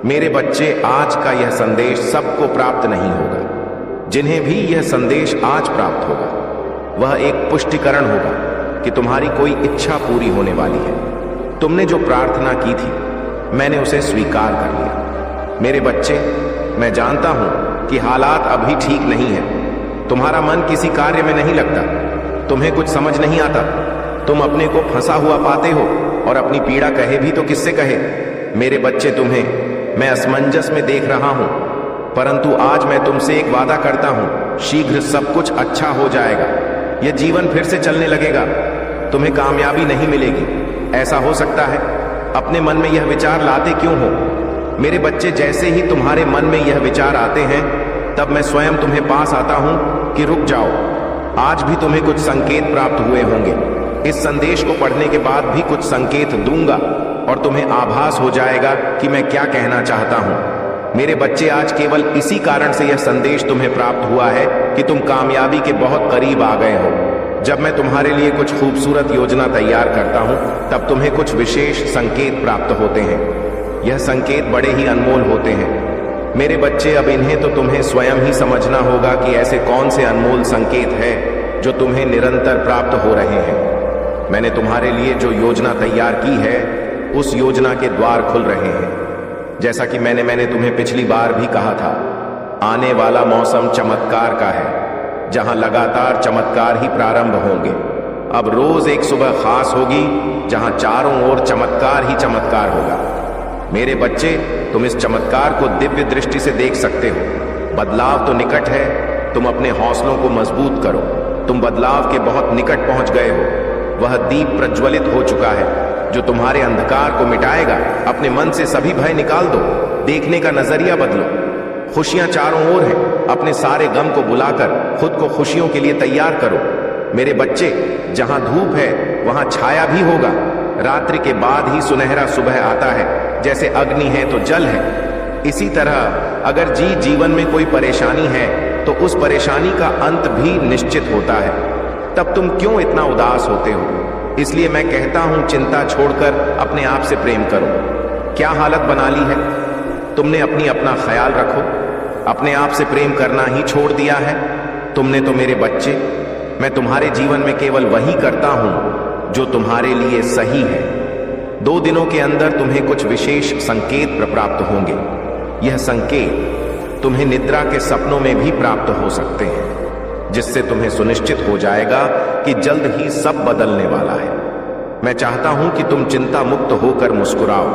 Speaker 2: मेरे बच्चे, आज का यह संदेश सबको प्राप्त नहीं होगा। जिन्हें भी यह संदेश आज प्राप्त होगा वह एक पुष्टिकरण होगा कि तुम्हारी कोई इच्छा पूरी होने वाली है। तुमने जो प्रार्थना की थी मैंने उसे स्वीकार कर लिया। मेरे बच्चे, मैं जानता हूं कि हालात अभी ठीक नहीं है, तुम्हारा मन किसी कार्य में नहीं लगता, तुम्हें कुछ समझ नहीं आता, तुम अपने को फंसा हुआ पाते हो और अपनी पीड़ा कहे भी तो किससे कहे। मेरे बच्चे, तुम्हें मैं असमंजस में देख रहा हूं, परंतु आज मैं तुमसे एक वादा करता हूं, शीघ्र सब कुछ अच्छा हो जाएगा। यह जीवन फिर से चलने लगेगा, तुम्हें कामयाबी नहीं मिलेगी। ऐसा हो सकता है अपने मन में यह विचार लाते क्यों हो? मेरे बच्चे, जैसे ही तुम्हारे मन में यह विचार आते हैं तब मैं स्वयं तुम्हें पास आता हूं कि रुक जाओ। आज भी तुम्हें कुछ संकेत प्राप्त हुए होंगे। इस संदेश को पढ़ने के बाद भी कुछ संकेत दूंगा और तुम्हें आभास हो जाएगा कि मैं क्या कहना चाहता हूं। मेरे बच्चे, आज केवल इसी कारण से यह संदेश तुम्हें प्राप्त हुआ है कि तुम कामयाबी के बहुत करीब आ गए हो। जब मैं तुम्हारे लिए कुछ खूबसूरत योजना तैयार करता हूं तब तुम्हें कुछ विशेष संकेत प्राप्त होते हैं। यह संकेत बड़े ही अनमोल होते हैं। मेरे बच्चे, अब इन्हें तो तुम्हें स्वयं ही समझना होगा कि ऐसे कौन से अनमोल संकेत हैं जो तुम्हें निरंतर प्राप्त हो रहे हैं। मैंने तुम्हारे लिए जो योजना तैयार की है उस योजना के द्वार खुल रहे हैं। जैसा कि मैंने तुम्हें पिछली बार भी कहा था, आने वाला मौसम चमत्कार का है, जहां लगातार चमत्कार ही प्रारंभ होंगे। अब रोज एक सुबह खास होगी जहां चारों ओर चमत्कार ही चमत्कार होगा। मेरे बच्चे, तुम इस चमत्कार को दिव्य दृष्टि से देख सकते हो। बदलाव तो निकट है, तुम अपने हौसलों को मजबूत करो। तुम बदलाव के बहुत निकट पहुंच गए हो। वह दीप प्रज्वलित हो चुका है जो तुम्हारे अंधकार को मिटाएगा। अपने मन से सभी भय निकाल दो, देखने का नजरिया बदलो। खुशियां चारों ओर हैं, अपने सारे गम को बुलाकर खुद को खुशियों के लिए तैयार करो। मेरे बच्चे, जहां धूप है वहां छाया भी होगा। रात्रि के बाद ही सुनहरा सुबह आता है। जैसे अग्नि है तो जल है, इसी तरह अगर जीवन में कोई परेशानी है तो उस परेशानी का अंत भी निश्चित होता है। तब तुम क्यों इतना उदास होते हो? इसलिए मैं कहता हूं, चिंता छोड़कर अपने आप से प्रेम करो। क्या हालत बना ली है तुमने? अपना ख्याल रखो। अपने आप से प्रेम करना ही छोड़ दिया है तुमने तो मेरे बच्चे। मैं तुम्हारे जीवन में केवल वही करता हूं जो तुम्हारे लिए सही है। 2 दिनों के अंदर तुम्हें कुछ विशेष संकेत प्राप्त होंगे। यह संकेत तुम्हें निद्रा के सपनों में भी प्राप्त हो सकते हैं, जिससे तुम्हें सुनिश्चित हो जाएगा कि जल्द ही सब बदलने वाला है। मैं चाहता हूं कि तुम चिंता मुक्त होकर मुस्कुराओ।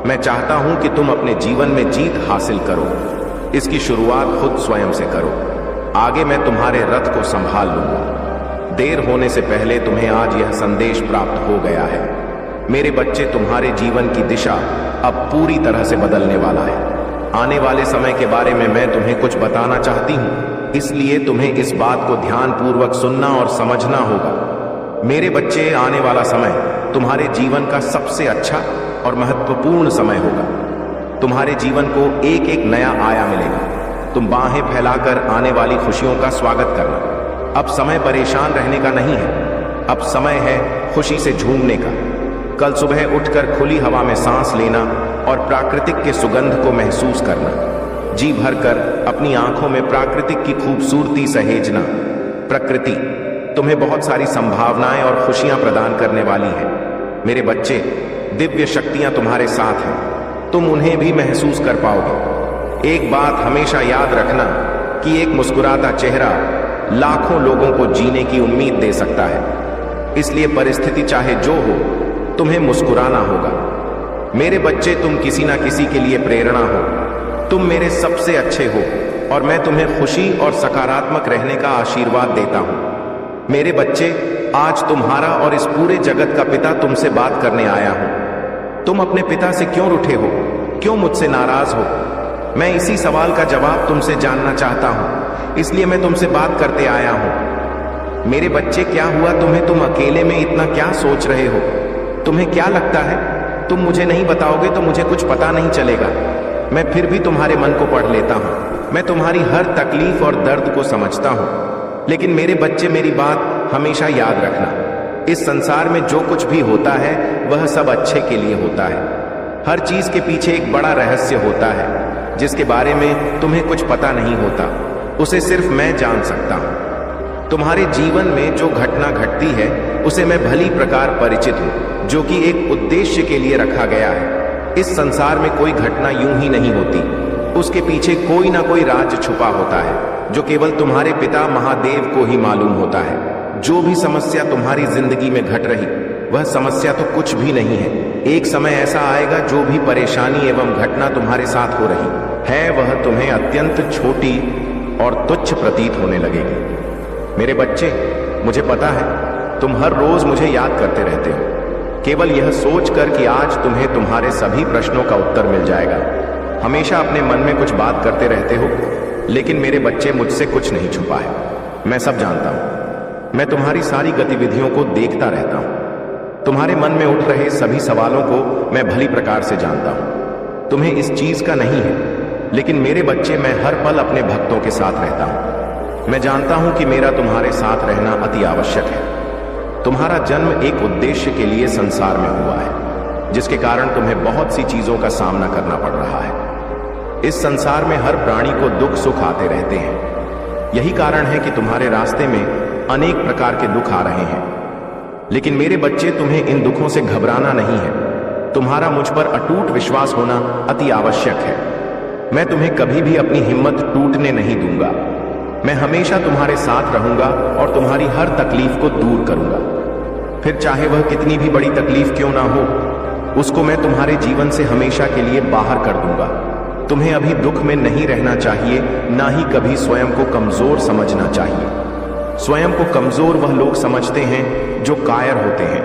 Speaker 2: मैं चाहता हूं कि तुम अपने जीवन में जीत हासिल करो। इसकी शुरुआत खुद स्वयं से करो। आगे मैं तुम्हारे रथ को संभाल लूंगा। देर होने से पहले तुम्हें आज यह संदेश प्राप्त हो गया है। मेरे बच्चे, तुम्हारे जीवन की दिशा अब पूरी तरह से बदलने वाला है। आने वाले समय के बारे में मैं तुम्हें कुछ बताना चाहती हूं, इसलिए तुम्हें इस बात को ध्यानपूर्वक सुनना और समझना होगा। मेरे बच्चे, आने वाला समय तुम्हारे जीवन का सबसे अच्छा और महत्वपूर्ण समय होगा। तुम्हारे जीवन को एक एक नया आयाम मिलेगा। तुम बाहें फैलाकर आने वाली खुशियों का स्वागत करना। अब समय परेशान रहने का नहीं है, अब समय है खुशी से झूमने का। कल सुबह उठकर खुली हवा में सांस लेना और प्राकृतिक के सुगंध को महसूस करना। जी भरकर अपनी आंखों में प्राकृतिक की खूबसूरती सहेजना। प्रकृति तुम्हें बहुत सारी संभावनाएं और खुशियां प्रदान करने वाली है। मेरे बच्चे, दिव्य शक्तियां तुम्हारे साथ हैं, तुम उन्हें भी महसूस कर पाओगे। एक बात हमेशा याद रखना कि एक मुस्कुराता चेहरा लाखों लोगों को जीने की उम्मीद दे सकता है। इसलिए परिस्थिति चाहे जो हो, तुम्हें मुस्कुराना होगा। मेरे बच्चे, तुम किसी ना किसी के लिए प्रेरणा हो। तुम मेरे सबसे अच्छे हो और मैं तुम्हें खुशी और सकारात्मक रहने का आशीर्वाद देता हूं। मेरे बच्चे, आज तुम्हारा और इस पूरे जगत का पिता तुमसे बात करने आया हूं। तुम अपने पिता से क्यों रूठे हो? क्यों मुझसे नाराज हो? मैं इसी सवाल का जवाब तुमसे जानना चाहता हूं, इसलिए मैं तुमसे बात करते आया हूं। मेरे बच्चे, क्या हुआ तुम्हें? तुम अकेले में इतना क्या सोच रहे हो? तुम्हें क्या लगता है तुम मुझे नहीं बताओगे तो मुझे कुछ पता नहीं चलेगा? मैं फिर भी तुम्हारे मन को पढ़ लेता हूं। मैं तुम्हारी हर तकलीफ और दर्द को समझता हूं। लेकिन मेरे बच्चे, मेरी बात हमेशा याद रखना, इस संसार में जो कुछ भी होता है वह सब अच्छे के लिए होता है। हर चीज के पीछे एक बड़ा रहस्य होता है जिसके बारे में तुम्हें कुछ पता नहीं होता। उसे सिर्फ मैं जान सकता हूं। तुम्हारे जीवन में जो घटना घटती है उसे मैं भली प्रकार परिचित हूं, जो कि एक उद्देश्य के लिए रखा गया है। इस संसार में कोई घटना यूं ही नहीं होती, उसके पीछे कोई ना कोई राज छुपा होता है जो केवल तुम्हारे पिता महादेव को ही मालूम होता है। जो भी समस्या तुम्हारी जिंदगी में घट रही, वह समस्या तो कुछ भी नहीं है। एक समय ऐसा आएगा जो भी परेशानी एवं घटना तुम्हारे साथ हो रही है वह तुम्हें अत्यंत छोटी और तुच्छ प्रतीत होने लगेगी। मेरे बच्चे, मुझे पता है तुम हर रोज मुझे याद करते रहते हो, केवल यह सोचकर कि आज तुम्हें तुम्हारे सभी प्रश्नों का उत्तर मिल जाएगा। हमेशा अपने मन में कुछ बात करते रहते हो, लेकिन मेरे बच्चे, मुझसे कुछ नहीं छुपा है। मैं सब जानता हूं। मैं तुम्हारी सारी गतिविधियों को देखता रहता हूं। तुम्हारे मन में उठ रहे सभी सवालों को मैं भली प्रकार से जानता हूं। तुम्हें इस चीज का नहीं है, लेकिन मेरे बच्चे, मैं हर पल अपने भक्तों के साथ रहता हूं। मैं जानता हूं कि मेरा तुम्हारे साथ रहना अति आवश्यक है। तुम्हारा जन्म एक उद्देश्य के लिए संसार में हुआ है, जिसके कारण तुम्हें बहुत सी चीजों का सामना करना पड़ रहा है। इस संसार में हर प्राणी को दुख सुख आते रहते हैं। यही कारण है कि तुम्हारे रास्ते में अनेक प्रकार के दुख आ रहे हैं। लेकिन मेरे बच्चे, तुम्हें इन दुखों से घबराना नहीं है। तुम्हारा मुझ पर अटूट विश्वास होना अति आवश्यक है। मैं तुम्हें कभी भी अपनी हिम्मत टूटने नहीं दूंगा। मैं हमेशा तुम्हारे साथ रहूंगा और तुम्हारी हर तकलीफ को दूर करूंगा। फिर चाहे वह कितनी भी बड़ी तकलीफ क्यों ना हो, उसको मैं तुम्हारे जीवन से हमेशा के लिए बाहर कर दूंगा। तुम्हें अभी दुख में नहीं रहना चाहिए, ना ही कभी स्वयं को कमजोर समझना चाहिए। स्वयं को कमजोर वह लोग समझते हैं जो कायर होते हैं।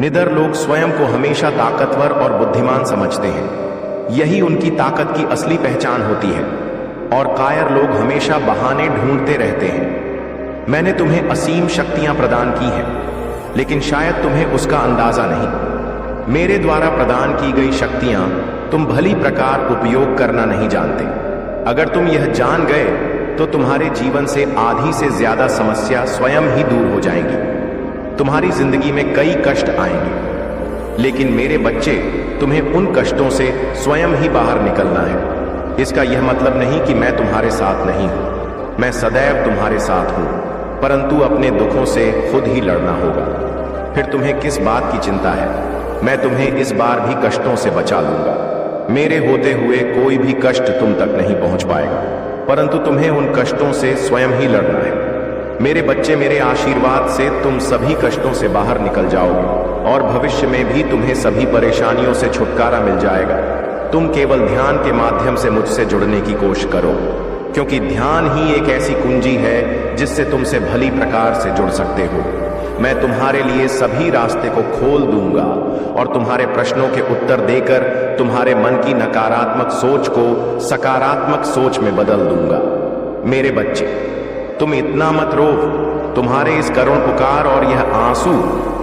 Speaker 2: निडर लोग स्वयं को हमेशा ताकतवर और बुद्धिमान समझते हैं। यही उनकी ताकत की असली पहचान होती है। और कायर लोग हमेशा बहाने ढूंढते रहते हैं। मैंने तुम्हें असीम शक्तियां प्रदान की हैं। लेकिन शायद तुम्हें उसका अंदाजा नहीं। मेरे द्वारा प्रदान की गई शक्तियां तुम भली प्रकार उपयोग करना नहीं जानते। अगर तुम यह जान गए तो तुम्हारे जीवन से आधी से ज्यादा समस्या स्वयं ही दूर हो जाएंगी। तुम्हारी जिंदगी में कई कष्ट आएंगे, लेकिन मेरे बच्चे, तुम्हें उन कष्टों से स्वयं ही बाहर निकलना है। इसका यह मतलब नहीं कि मैं तुम्हारे साथ नहीं हूं। मैं सदैव तुम्हारे साथ हूं, परंतु अपने दुखों से खुद ही लड़ना होगा। फिर तुम्हें किस बात की चिंता है? मैं तुम्हें इस बार भी कष्टों से बचा लूंगा। मेरे होते हुए कोई भी कष्ट तुम तक नहीं पहुंच पाएगा, परंतु तुम्हें उन कष्टों से स्वयं ही लड़ना है। मेरे बच्चे, मेरे आशीर्वाद से तुम सभी कष्टों से बाहर निकल जाओगे और भविष्य में भी तुम्हें सभी परेशानियों से छुटकारा मिल जाएगा। तुम केवल ध्यान के माध्यम से मुझसे जुड़ने की कोशिश करो, क्योंकि ध्यान ही एक ऐसी कुंजी है जिससे तुमसे भली प्रकार से जुड़ सकते हो। मैं तुम्हारे लिए सभी रास्ते को खोल दूंगा और तुम्हारे प्रश्नों के उत्तर देकर तुम्हारे मन की नकारात्मक सोच को सकारात्मक सोच में बदल दूंगा। मेरे बच्चे, तुम इतना मत रो। तुम्हारे इस करुण पुकार और यह आंसू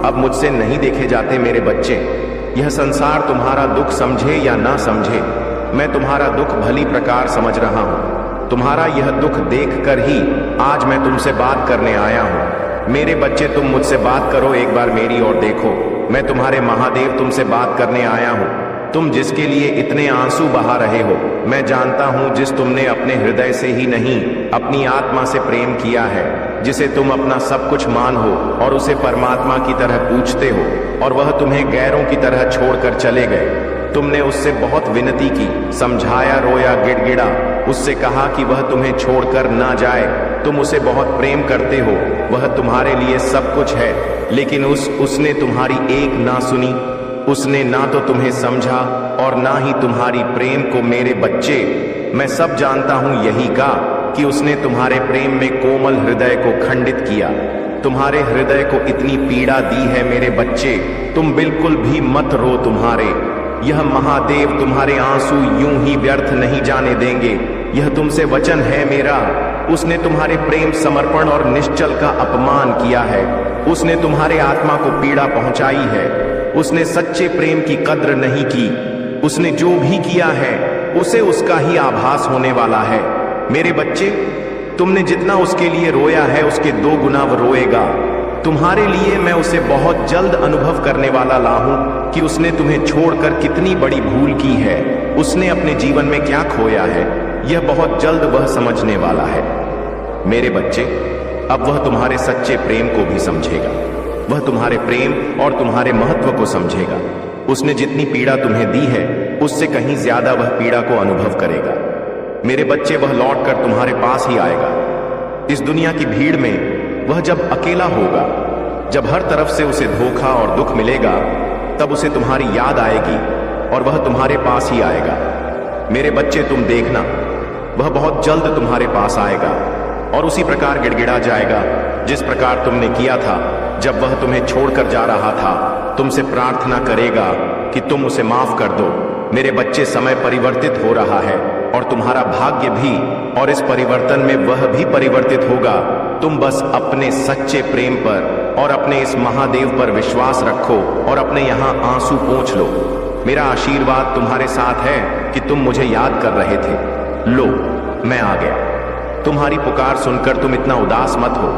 Speaker 2: अब मुझसे नहीं देखे जाते। मेरे बच्चे, यह संसार तुम्हारा दुख समझे या ना समझे, मैं तुम्हारा दुख भली प्रकार समझ रहा हूं। तुम्हारा यह दुख देखकर ही आज मैं तुमसे बात करने आया हूं। मेरे बच्चे, तुम मुझसे बात करो, एक बार मेरी ओर देखो। मैं तुम्हारे महादेव तुमसे बात करने आया हूं। तुम जिसके लिए इतने आंसू बहा रहे हो, मैं जानता हूं, जिस तुमने अपने हृदय से ही नहीं अपनी आत्मा से प्रेम किया है, जिसे तुम अपना सब कुछ मान हो और उसे परमात्मा की तरह पूजते हो, और वह तुम्हें गैरों की तरह छोड़कर चले गए। तुमने उससे बहुत विनती की, समझाया, रोया, गिड़गिड़ा, उससे कहा कि वह तुम्हें छोड़कर ना जाए। तुम उसे बहुत प्रेम करते हो, वह तुम्हारे लिए सब कुछ है, लेकिन उसने तुम्हारी एक ना सुनी। उसने ना तो तुम्हें समझा और ना ही तुम्हारी प्रेम को। मेरे बच्चे, मैं सब जानता हूं यही का कि उसने तुम्हारे प्रेम में कोमल हृदय को खंडित किया, तुम्हारे हृदय को इतनी पीड़ा दी है। मेरे बच्चे, तुम बिल्कुल भी मत रो। तुम्हारे यह महादेव तुम्हारे आंसू यूं ही व्यर्थ नहीं जाने देंगे। यह तुमसे वचन है मेरा। उसने तुम्हारे प्रेम, समर्पण और निश्चल का अपमान किया है। उसने तुम्हारे आत्मा को पीड़ा पहुंचाई है। उसने सच्चे प्रेम की कद्र नहीं की। उसने जो भी किया है उसे उसका ही आभास होने वाला है। मेरे बच्चे, तुमने जितना उसके लिए रोया है उसके 2 गुना वो रोएगा। तुम्हारे लिए मैं उसे बहुत जल्द अनुभव करने वाला ला हूं कि उसने तुम्हें छोड़कर कितनी बड़ी भूल की है, उसने अपने जीवन में क्या खोया है। यह बहुत जल्द वह समझने वाला है। मेरे बच्चे, अब वह तुम्हारे सच्चे प्रेम को भी समझेगा। वह तुम्हारे प्रेम और तुम्हारे महत्व को समझेगा। उसने जितनी पीड़ा तुम्हें दी है उससे कहीं ज्यादा वह पीड़ा को अनुभव करेगा। मेरे बच्चे, वह लौटकर तुम्हारे पास ही आएगा। इस दुनिया की भीड़ में वह जब अकेला होगा, जब हर तरफ से उसे धोखा और दुख मिलेगा, तब उसे तुम्हारी याद आएगी और वह तुम्हारे पास ही आएगा। मेरे बच्चे, तुम देखना, वह बहुत जल्द तुम्हारे पास आएगा और उसी प्रकार गिड़गिड़ा जाएगा जिस प्रकार तुमने किया था जब वह तुम्हें छोड़कर जा रहा था। तुमसे प्रार्थना करेगा कि तुम उसे माफ कर दो। मेरे बच्चे, समय परिवर्तित हो रहा है और तुम्हारा भाग्य भी, और इस परिवर्तन में वह भी परिवर्तित होगा। तुम बस अपने सच्चे प्रेम पर और अपने इस महादेव पर विश्वास रखो और अपने यहाँ आंसू पोंछ लो। मेरा आशीर्वाद तुम्हारे साथ है कि तुम मुझे याद कर रहे थे। लो, मैं आ गया। तुम्हारी पुकार सुनकर तुम इतना उदास मत हो।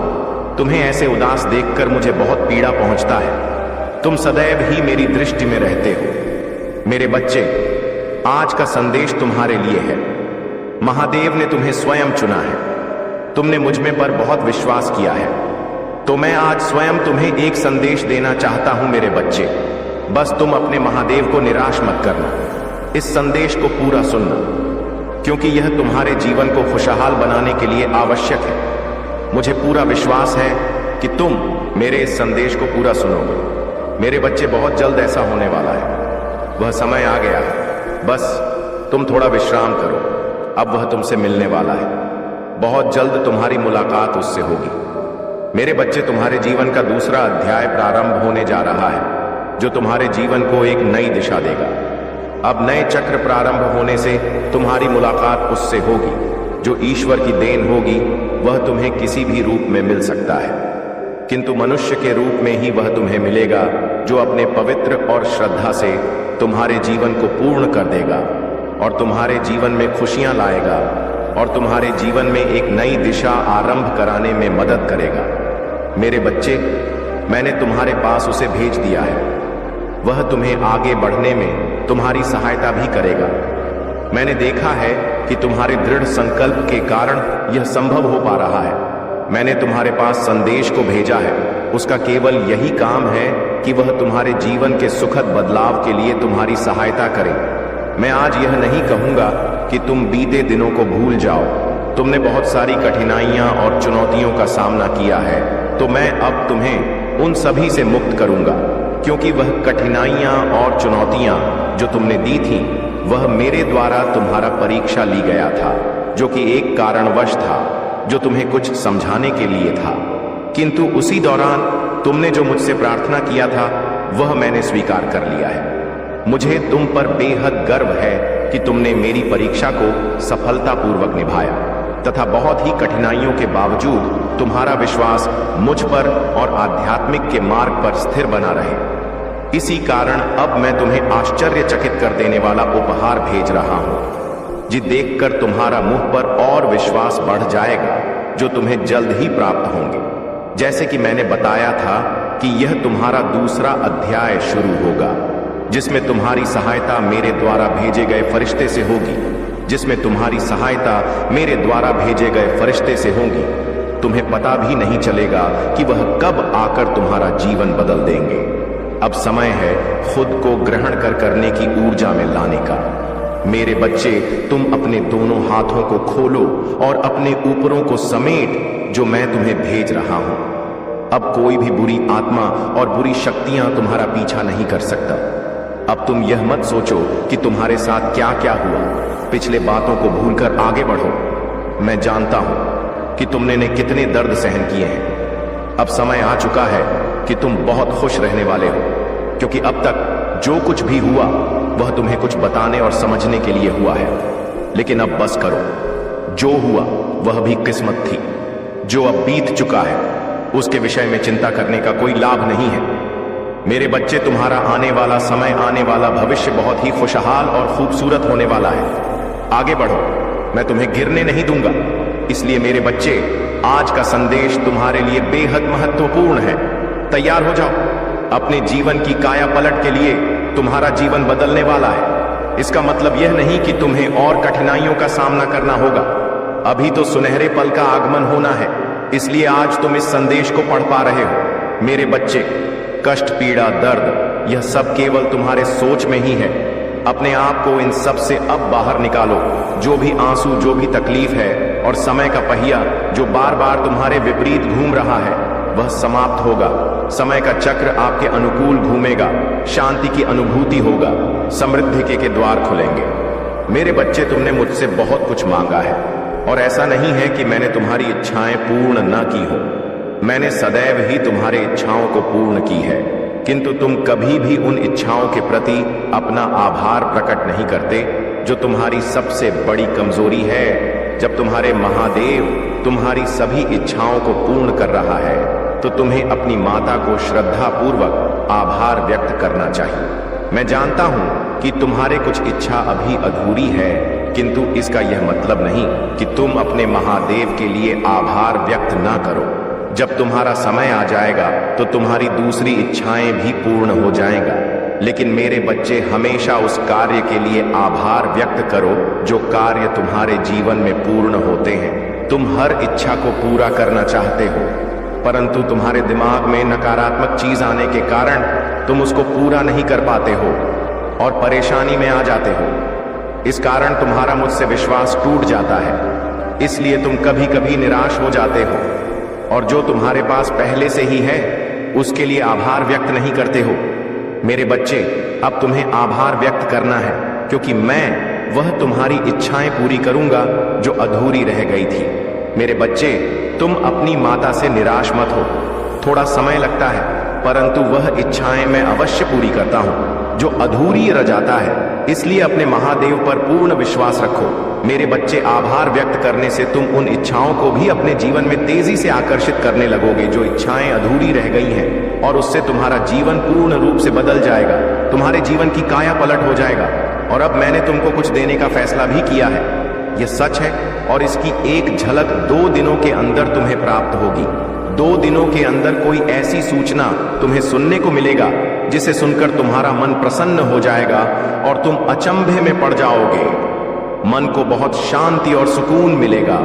Speaker 2: तुम्हें ऐसे उदास देखकर मुझे बहुत पीड़ा पहुंचता है। तुम सदैव ही मेरी दृष्टि में रहते हो। मेरे बच्चे, आज का संदेश तुम्हारे लिए है। महादेव ने तुम्हें स्वयं चुना है। तुमने मुझ में पर बहुत विश्वास किया है, तो मैं आज स्वयं तुम्हें एक संदेश देना चाहता हूं। मेरे बच्चे, बस तुम अपने महादेव को निराश मत करना। इस संदेश को पूरा सुनना, क्योंकि यह तुम्हारे जीवन को खुशहाल बनाने के लिए आवश्यक है। मुझे पूरा विश्वास है कि तुम मेरे इस संदेश को पूरा सुनोगे। मेरे बच्चे, बहुत जल्द ऐसा होने वाला है। वह समय आ गया है। बस तुम थोड़ा विश्राम करो। अब वह तुमसे मिलने वाला है। बहुत जल्द तुम्हारी मुलाकात उससे होगी। मेरे बच्चे, तुम्हारे जीवन का दूसरा अध्याय प्रारंभ होने जा रहा है, जो तुम्हारे जीवन को एक नई दिशा देगा। अब नए चक्र प्रारंभ होने से तुम्हारी मुलाकात उससे होगी जो ईश्वर की देन होगी। वह तुम्हें किसी भी रूप में मिल सकता है। किंतु मनुष्य के रूप में ही वह तुम्हें मिलेगा, जो अपने पवित्र और श्रद्धा से तुम्हारे जीवन को पूर्ण कर देगा और तुम्हारे जीवन में खुशियां लाएगा और तुम्हारे जीवन में एक नई दिशा आरंभ कराने में मदद करेगा। मेरे बच्चे, मैंने तुम्हारे पास उसे भेज दिया है। वह तुम्हें आगे बढ़ने में तुम्हारी सहायता भी करेगा। मैंने देखा है कि तुम्हारे दृढ़ संकल्प के कारण यह संभव हो पा रहा है। मैंने तुम्हारे पास संदेश को भेजा है। उसका केवल यही काम है कि वह तुम्हारे जीवन के सुखद बदलाव के लिए तुम्हारी सहायता करे। मैं आज यह नहीं कहूंगा कि तुम बीते दिनों को भूल जाओ। तुमने बहुत सारी कठिनाइयां और चुनौतियों का सामना किया है, तो मैं अब तुम्हें उन सभी से मुक्त करूंगा, क्योंकि वह कठिनाइयां और चुनौतियां जो तुमने दी थी, वह मेरे द्वारा तुम्हारा परीक्षा ली गया था, जो कि एक कारणवश था, जो तुम्हें कुछ समझाने के लिए था। किंतु उसी दौरान तुमने जो मुझसे प्रार्थना किया था, वह मैंने स्वीकार कर लिया है। मुझे तुम पर बेहद गर्व है कि तुमने मेरी परीक्षा को सफलतापूर्वक निभाया तथा बहुत ही कठिनाइयों के बावजूद तुम्हारा विश्वास मुझ पर और आध्यात्मिक के मार्ग पर स्थिर बना रहे। इसी कारण अब मैं तुम्हें आश्चर्यचकित कर देने वाला उपहार भेज रहा हूं, जी देखकर तुम्हारा मुझ पर और विश्वास बढ़ जाएगा, जो तुम्हें जल्द ही प्राप्त होंगे। जैसे कि मैंने बताया था कि यह तुम्हारा दूसरा अध्याय शुरू होगा, जिसमें तुम्हारी सहायता मेरे द्वारा भेजे गए फरिश्ते से होगी, जिसमें तुम्हारी सहायता मेरे द्वारा भेजे गए फरिश्ते से होगी। तुम्हें पता भी नहीं चलेगा कि वह कब आकर तुम्हारा जीवन बदल देंगे। अब समय है खुद को ग्रहण करने की ऊर्जा में लाने का। मेरे बच्चे, तुम अपने दोनों हाथों को खोलो और अपने ऊपरों को समेट, जो मैं तुम्हें भेज रहा हूं। अब कोई भी बुरी आत्मा और बुरी शक्तियां तुम्हारा पीछा नहीं कर सकता। अब तुम यह मत सोचो कि तुम्हारे साथ क्या क्या हुआ। पिछले बातों को भूलकर आगे बढ़ो। मैं जानता हूं कि तुमने कितने दर्द सहन किए हैं। अब समय आ चुका है कि तुम बहुत खुश रहने वाले हो, क्योंकि अब तक जो कुछ भी हुआ वह तुम्हें कुछ बताने और समझने के लिए हुआ है। लेकिन अब बस करो। जो हुआ वह भी किस्मत थी। जो अब बीत चुका है उसके विषय में चिंता करने का कोई लाभ नहीं है। मेरे बच्चे, तुम्हारा आने वाला समय, आने वाला भविष्य बहुत ही खुशहाल और खूबसूरत होने वाला है। आगे बढ़ो, मैं तुम्हें गिरने नहीं दूंगा। इसलिए मेरे बच्चे, आज का संदेश तुम्हारे लिए बेहद महत्वपूर्ण है। तैयार हो जाओ। अपने जीवन की काया पलट के लिए तुम्हारा जीवन बदलने वाला है। इसका मतलब यह नहीं कि तुम्हें और कठिनाइयों का सामना करना होगा। अभी तो सुनहरे पल का आगमन होना है, इसलिए आज तुम इस संदेश को पढ़ पा रहे हो। मेरे बच्चे, कष्ट, पीड़ा, दर्द, यह सब केवल तुम्हारे सोच में ही है। अपने आप को इन सब से अब बाहर निकालो। जो भी आंसू, जो भी तकलीफ है और समय का पहिया जो बार बार तुम्हारे विपरीत घूम रहा है, वह समाप्त होगा। समय का चक्र आपके अनुकूल घूमेगा। शांति की अनुभूति होगा। समृद्धि के द्वार खुलेंगे। मेरे बच्चे, तुमने मुझसे बहुत कुछ मांगा है, और ऐसा नहीं है कि मैंने तुम्हारी इच्छाएं पूर्ण न की हो। मैंने सदैव ही तुम्हारी इच्छाओं को पूर्ण की है, किंतु तुम कभी भी उन इच्छाओं के प्रति अपना आभार प्रकट नहीं करते, जो तुम्हारी सबसे बड़ी कमजोरी है। जब तुम्हारे महादेव तुम्हारी सभी इच्छाओं को पूर्ण कर रहा है, तो तुम्हें अपनी माता को श्रद्धा पूर्वक आभार व्यक्त करना चाहिए। मैं जानता हूं कि तुम्हारे कुछ इच्छा अभी अधूरी है, किंतु इसका यह मतलब नहीं कि तुम अपने महादेव के लिए आभार व्यक्त ना करो। जब तुम्हारा समय आ जाएगा तो तुम्हारी दूसरी इच्छाएं भी पूर्ण हो जाएगा। लेकिन मेरे बच्चे, हमेशा उस कार्य के लिए आभार व्यक्त करो जो कार्य तुम्हारे जीवन में पूर्ण होते हैं। तुम हर इच्छा को पूरा करना चाहते हो, परंतु तुम्हारे दिमाग में नकारात्मक चीज आने के कारण तुम उसको पूरा नहीं कर पाते हो और परेशानी में आ जाते हो। इस कारण तुम्हारा मुझसे विश्वास टूट जाता है। इसलिए तुम कभी कभी निराश हो जाते हो, और जो तुम्हारे पास पहले से ही है उसके लिए आभार व्यक्त नहीं करते हो। मेरे बच्चे, अब तुम्हें आभार व्यक्त करना है, क्योंकि मैं वह तुम्हारी इच्छाएं पूरी करूंगा जो अधूरी रह गई थी। मेरे बच्चे, तुम अपनी माता से निराश मत हो। थोड़ा समय लगता है, परंतु वह इच्छाएं मैं अवश्य पूरी करता हूं जो अधूरी रह जाता है। इसलिए अपने महादेव पर पूर्ण विश्वास रखो। मेरे बच्चे, आभार व्यक्त करने से तुम उन इच्छाओं को भी अपने जीवन में तेजी से आकर्षित करने लगोगे जो इच्छाएं अधूरी रह गई हैं, और उससे तुम्हारा जीवन पूर्ण रूप से बदल जाएगा। तुम्हारे जीवन की काया पलट हो जाएगा। और अब मैंने तुमको कुछ देने का फैसला भी किया है। यह सच है और इसकी एक झलक 2 दिनों के अंदर तुम्हें प्राप्त होगी। 2 दिनों के अंदर कोई ऐसी सूचना तुम्हें सुनने को मिलेगा जिसे सुनकर तुम्हारा मन प्रसन्न हो जाएगा और तुम अचंभे में पड़ जाओगे। मन को बहुत शांति और सुकून मिलेगा।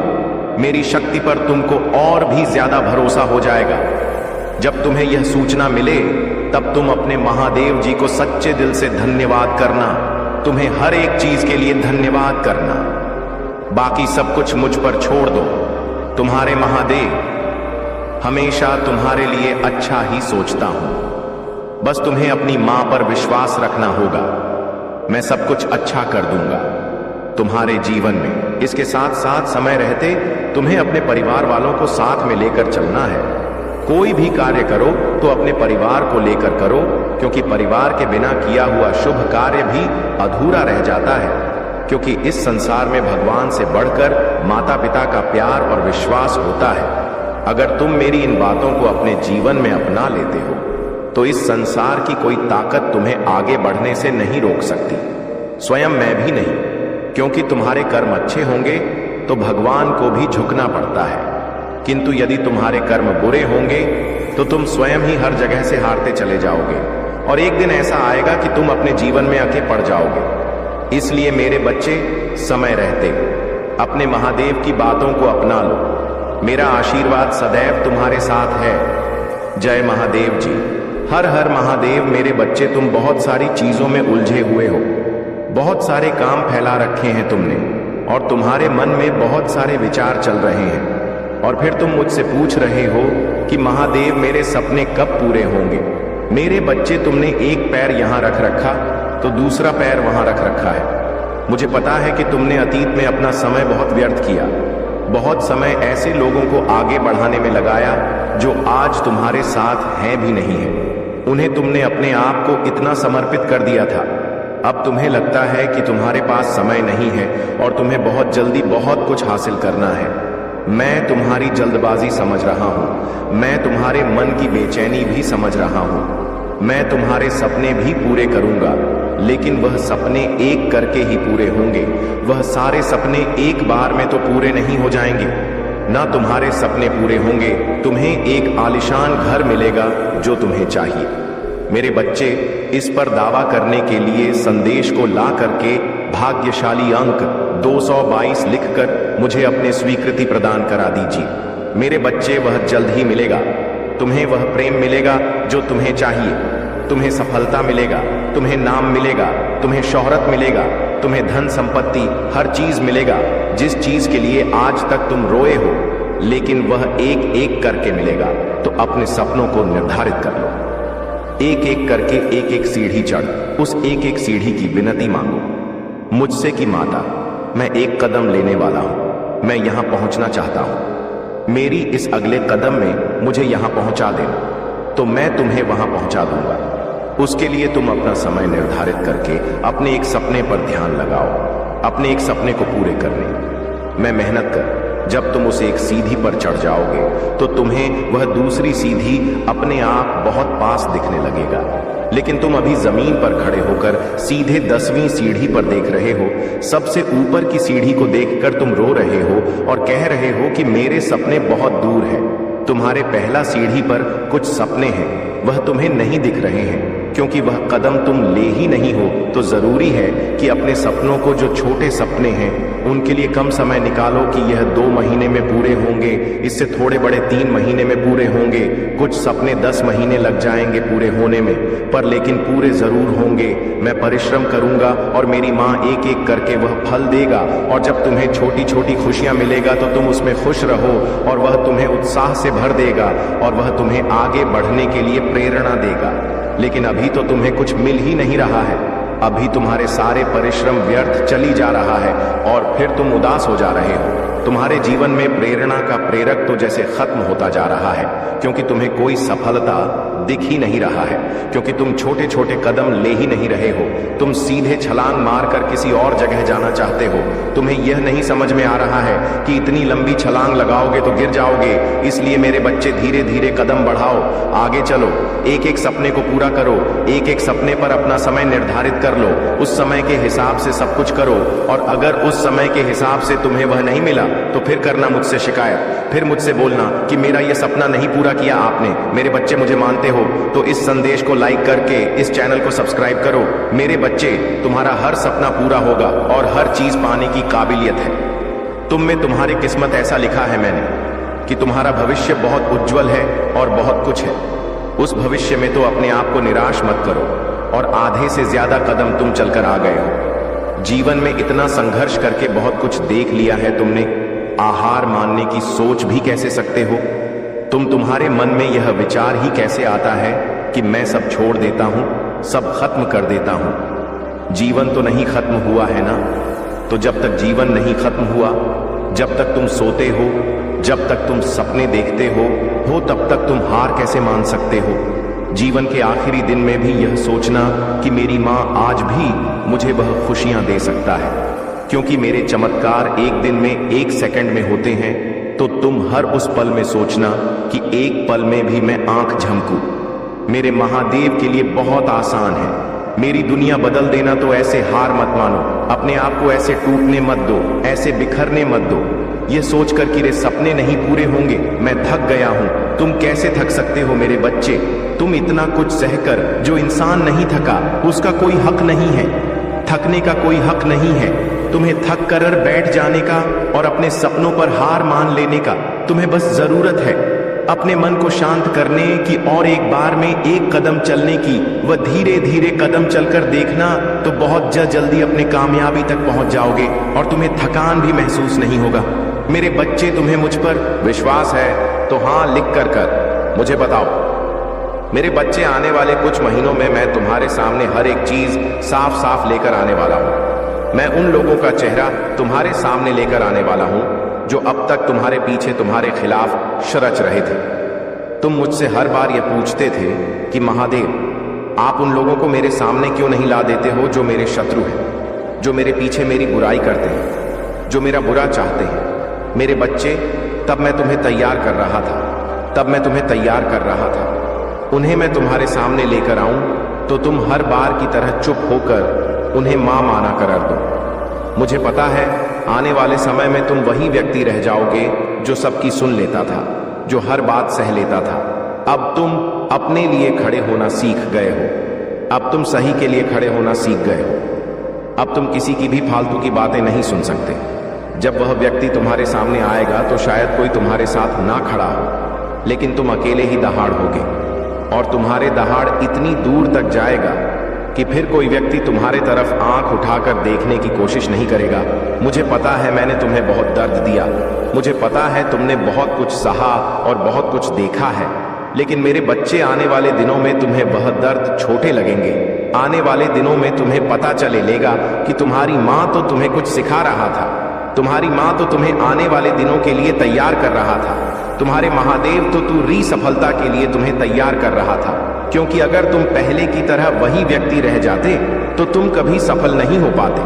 Speaker 2: मेरी शक्ति पर तुमको और भी ज्यादा भरोसा हो जाएगा। जब तुम्हें यह सूचना मिले तब तुम अपने महादेव जी को सच्चे दिल से धन्यवाद करना। तुम्हें हर एक चीज के लिए धन्यवाद करना। बाकी सब कुछ मुझ पर छोड़ दो। तुम्हारे महादेव हमेशा तुम्हारे लिए अच्छा ही सोचता हूं। बस तुम्हें अपनी मां पर विश्वास रखना होगा। मैं सब कुछ अच्छा कर दूंगा तुम्हारे जीवन में। इसके साथ साथ समय रहते तुम्हें अपने परिवार वालों को साथ में लेकर चलना है। कोई भी कार्य करो तो अपने परिवार को लेकर करो, क्योंकि परिवार के बिना किया हुआ शुभ कार्य भी अधूरा रह जाता है। क्योंकि इस संसार में भगवान से बढ़कर माता पिता का प्यार और विश्वास होता है। अगर तुम मेरी इन बातों को अपने जीवन में अपना लेते हो तो इस संसार की कोई ताकत तुम्हें आगे बढ़ने से नहीं रोक सकती, स्वयं मैं भी नहीं। क्योंकि तुम्हारे कर्म अच्छे होंगे तो भगवान को भी झुकना पड़ता है, किंतु यदि तुम्हारे कर्म बुरे होंगे तो तुम स्वयं ही हर जगह से हारते चले जाओगे और एक दिन ऐसा आएगा कि तुम अपने जीवन में अके पड़ जाओगे। इसलिए मेरे बच्चे, समय रहते अपने महादेव की बातों को अपना लो। मेरा आशीर्वाद सदैव तुम्हारे साथ है। जय महादेव जी। हर हर महादेव। मेरे बच्चे, तुम बहुत सारी चीजों में उलझे हुए हो। बहुत सारे काम फैला रखे हैं तुमने और तुम्हारे मन में बहुत सारे विचार चल रहे हैं, और फिर तुम मुझसे पूछ रहे हो कि महादेव मेरे सपने कब पूरे होंगे। मेरे बच्चे, तुमने एक पैर यहां रख रखा तो दूसरा पैर वहां रख रखा है। मुझे पता है कि तुमने अतीत में अपना समय बहुत व्यर्थ किया। बहुत समय ऐसे लोगों को आगे बढ़ाने में लगाया जो आज तुम्हारे साथ हैं भी नहीं है। उन्हें तुमने अपने आप को इतना समर्पित कर दिया था। अब तुम्हें लगता है कि तुम्हारे पास समय नहीं है और तुम्हें बहुत जल्दी बहुत कुछ हासिल करना है। मैं तुम्हारी जल्दबाजी समझ रहा हूं। मैं तुम्हारे मन की बेचैनी भी समझ रहा हूं। मैं तुम्हारे सपने भी पूरे करूंगा, लेकिन वह सपने एक करके ही पूरे होंगे। वह सारे सपने एक बार में तो पूरे नहीं हो जाएंगे। ना तुम्हारे सपने पूरे होंगे, तुम्हें एक आलीशान घर मिलेगा जो तुम्हें चाहिए। मेरे बच्चे, इस पर दावा करने के लिए संदेश को ला करके भाग्यशाली अंक 222 लिखकर मुझे अपने स्वीकृति प्रदान करा दीजिए। मेरे बच्चे, वह जल्द ही मिलेगा। तुम्हें वह प्रेम मिलेगा जो तुम्हें चाहिए। तुम्हें सफलता मिलेगा, तुम्हें नाम मिलेगा, तुम्हें शोहरत मिलेगा, तुम्हें धन संपत्ति, हर चीज मिलेगा। जिस चीज के लिए आज तक तुम रोए हो, लेकिन वह एक एक करके मिलेगा। तो अपने सपनों को निर्धारित कर लो। एक एक करके एक एक सीढ़ी चढ़ उस एक एक सीढ़ी की विनती मांगो मुझसे कि माता, मैं एक कदम लेने वाला हूं। मैं यहां पहुंचना चाहता हूं। मेरी इस अगले कदम में मुझे यहां पहुंचा देना, तो मैं तुम्हें वहां पहुंचा दूंगा। उसके लिए तुम अपना समय निर्धारित करके अपने एक सपने पर ध्यान लगाओ, अपने एक सपने को पूरे करने में मेहनत कर। जब तुम उस एक सीढ़ी पर चढ़ जाओगे तो तुम्हें वह दूसरी सीढ़ी अपने आप बहुत पास दिखने लगेगा। लेकिन तुम अभी जमीन पर खड़े होकर सीधे 10वीं सीढ़ी पर देख रहे हो। सबसे ऊपर की सीढ़ी को देखकर तुम रो रहे हो और कह रहे हो कि मेरे सपने बहुत दूर हैं। तुम्हारे पहला सीढ़ी पर कुछ सपने हैं, वह तुम्हें नहीं दिख रहे हैं, क्योंकि वह कदम तुम ले ही नहीं हो। तो जरूरी है कि अपने सपनों को, जो छोटे सपने हैं, उनके लिए कम समय निकालो कि यह 2 महीने में पूरे होंगे, इससे थोड़े बड़े 3 महीने में पूरे होंगे, कुछ सपने 10 महीने लग जाएंगे पूरे होने में, पर लेकिन पूरे जरूर होंगे। मैं परिश्रम करूंगा और मेरी माँ एक एक करके वह फल देगा। और जब तुम्हें छोटी छोटी खुशियां मिलेगा तो तुम उसमें खुश रहो और वह तुम्हें उत्साह से भर देगा और वह तुम्हें आगे बढ़ने के लिए प्रेरणा देगा। लेकिन अभी तो तुम्हें कुछ मिल ही नहीं रहा है। अभी तुम्हारे सारे परिश्रम व्यर्थ चली जा रहा है और फिर तुम उदास हो जा रहे हो। तुम्हारे जीवन में प्रेरणा का प्रेरक तो जैसे खत्म होता जा रहा है, क्योंकि तुम्हें कोई सफलता दिख ही नहीं रहा है, क्योंकि तुम छोटे छोटे कदम ले ही नहीं रहे हो। तुम सीधे छलांग मारकर किसी और जगह जाना चाहते हो। तुम्हें यह नहीं समझ में आ रहा है कि इतनी लंबी छलांग लगाओगे तो गिर जाओगे। इसलिए मेरे बच्चे धीरे धीरे कदम बढ़ाओ, आगे चलो, एक एक सपने को पूरा करो, एक एक सपने पर अपना समय निर्धारित कर लो, उस समय के हिसाब से सब कुछ करो। और अगर उस समय के हिसाब से तुम्हें वह नहीं मिला तो फिर करना मुझसे शिकायत, फिर मुझसे बोलना कि मेरा यह सपना नहीं पूरा किया आपने। मेरे बच्चे मुझे मानते हो तो इस संदेश को लाइक करके इस चैनल को सब्सक्राइब करो। मेरे बच्चे, तुम्हारा हर सपना पूरा होगा और हर चीज पाने की काबिलियत है। तुम में तुम्हारी किस्मत ऐसा लिखा है मैंने कि तुम्हारा भविष्य बहुत उज्जवल है और बहुत कुछ है। उस भविष्य में तो अपने आप को निराश मत करो। और आधे से ज्यादा कदम तुम चलकर आ गए हो। जीवन में इतना संघर्ष करके बहुत कुछ देख लिया है तुमने। आहार मानने की सोच भी कैसे सकते हो? तुम्हारे मन में यह विचार ही कैसे आता है कि मैं सब छोड़ देता हूं, सब खत्म कर देता हूं? जीवन तो नहीं खत्म हुआ है ना? तो जब तक जीवन नहीं खत्म हुआ, जब तक तुम सोते हो, जब तक तुम सपने देखते हो तब तक तुम हार कैसे मान सकते हो? जीवन के आखिरी दिन में भी यह सोचना कि मेरी माँ आज भी मुझे वह खुशियां दे सकता है, क्योंकि मेरे चमत्कार एक दिन में, एक सेकंड में होते हैं, तो तुम हर उस पल में सोचना कि एक पल में भी मैं आंख झमकूं। मेरे महादेव के लिए बहुत आसान है। मेरी दुनिया बदल देना तो ऐसे हार मत मानो, अपने आप को ऐसे टूटने मत दो, ऐसे बिखरने मत दो, ये सोचकर कि रे सपने नहीं पूरे होंगे, मैं थक गया हूं। तुम कैसे थक सकते हो मेरे बच्चे? तुम इतना कुछ सहकर, जो इंसान नहीं थका उसका कोई हक नहीं है, थकने का कोई हक नहीं है। तुम्हें थक कर बैठ जाने का और अपने सपनों पर हार मान लेने का तुम्हें बस जरूरत है अपने मन को शांत करने की और एक बार में एक कदम चलने की। वह धीरे धीरे कदम चलकर देखना तो बहुत जल्दी अपने कामयाबी तक पहुंच जाओगे और तुम्हें थकान भी महसूस नहीं होगा। मेरे बच्चे, तुम्हें मुझ पर विश्वास है तो हाँ लिख कर मुझे बताओ। मेरे बच्चे, आने वाले कुछ महीनों में मैं तुम्हारे सामने हर एक चीज साफ साफ लेकर आने वाला हूं। मैं उन लोगों का चेहरा तुम्हारे सामने लेकर आने वाला हूं जो अब तक तुम्हारे पीछे तुम्हारे खिलाफ शरच रहे थे। तुम मुझसे हर बार यह पूछते थे कि महादेव, आप उन लोगों को मेरे सामने क्यों नहीं ला देते हो जो मेरे शत्रु हैं, जो मेरे पीछे मेरी बुराई करते हैं, जो मेरा बुरा चाहते हैं। मेरे बच्चे, तब मैं तुम्हें तैयार कर रहा था, तब मैं तुम्हें तैयार कर रहा था। उन्हें मैं तुम्हारे सामने लेकर आऊं तो तुम हर बार की तरह चुप होकर उन्हें मां माना कर दो। मुझे पता है आने वाले समय में तुम वही व्यक्ति रह जाओगे जो सबकी सुन लेता था, जो हर बात सह लेता था। अब तुम अपने लिए खड़े होना सीख गए हो। अब तुम सही के लिए खड़े होना सीख गए हो। अब तुम किसी की भी फालतू की बातें नहीं सुन सकते। जब वह व्यक्ति तुम्हारे सामने आएगा तो शायद कोई तुम्हारे साथ ना खड़ा हो, लेकिन तुम अकेले ही दहाड़ोगे और तुम्हारे दहाड़ इतनी दूर तक जाएगा कि फिर कोई व्यक्ति तुम्हारे तरफ आंख उठाकर देखने की कोशिश नहीं करेगा। मुझे पता है मैंने तुम्हें बहुत दर्द दिया, मुझे पता है तुमने बहुत कुछ सहा और बहुत कुछ देखा है, लेकिन मेरे बच्चे, आने वाले दिनों में तुम्हें वह दर्द छोटे लगेंगे। आने वाले दिनों में तुम्हें पता चलेगा कि तुम्हारी माँ तो तुम्हें कुछ सिखा रहा था, तुम्हारी माँ तो तुम्हें आने वाले दिनों के लिए तैयार कर रहा था। तुम्हारे महादेव तो तू सफलता के लिए तुम्हें तैयार कर रहा था, क्योंकि अगर तुम पहले की तरह वही व्यक्ति रह जाते तो तुम कभी सफल नहीं हो पाते।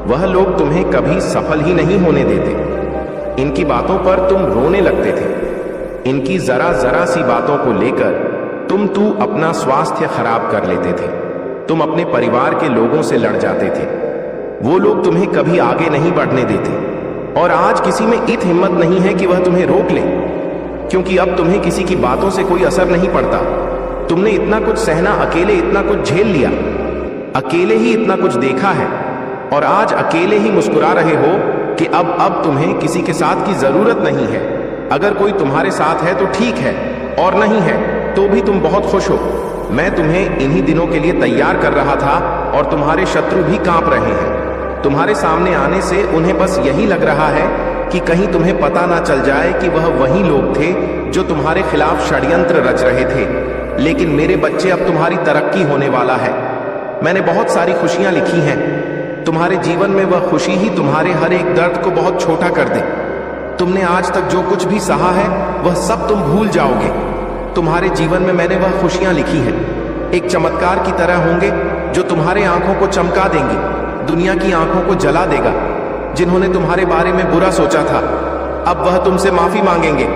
Speaker 2: वह लोग तुम्हें कभी सफल ही नहीं होने देते। इनकी बातों पर तुम रोने लगते थे। इनकी जरा जरा सी बातों को लेकर तू अपना स्वास्थ्य खराब कर लेते थे। तुम अपने परिवार के लोगों से लड़ जाते थे। वो लोग तुम्हें कभी आगे नहीं बढ़ने देते और आज किसी में इत हिम्मत नहीं है कि वह तुम्हें रोक ले, क्योंकि अब तुम्हें किसी की बातों से कोई असर नहीं पड़ता। तुमने इतना कुछ सहना, अकेले इतना कुछ झेल लिया, अकेले ही इतना कुछ देखा है और आज अकेले ही मुस्कुरा रहे हो कि अब तुम्हें किसी के साथ की जरूरत नहीं है। अगर कोई तुम्हारे साथ है तो ठीक है, और नहीं है तो भी तुम बहुत खुश हो। मैं तुम्हें इन्हीं दिनों के लिए तैयार कर रहा था और तुम्हारे शत्रु भी कांप रहे हैं। तुम्हारे सामने आने से उन्हें बस यही लग रहा है कि कहीं तुम्हें पता ना चल जाए कि वह वही लोग थे जो तुम्हारे खिलाफ षड्यंत्र रच रहे थे। लेकिन मेरे बच्चे, अब तुम्हारी तरक्की होने वाला है। मैंने बहुत सारी खुशियां लिखी हैं। तुम्हारे जीवन में वह खुशी ही तुम्हारे हर एक दर्द को बहुत छोटा कर दे। तुमने आज तक जो कुछ भी सहा है वह सब तुम भूल जाओगे। तुम्हारे जीवन में मैंने वह खुशियां लिखी हैं, एक चमत्कार की तरह होंगे जो तुम्हारे आंखों को चमका देंगी, दुनिया की आंखों को जला देगा। जिन्होंने तुम्हारे बारे में बुरा सोचा था, अब वह तुमसे माफी मांगेंगे,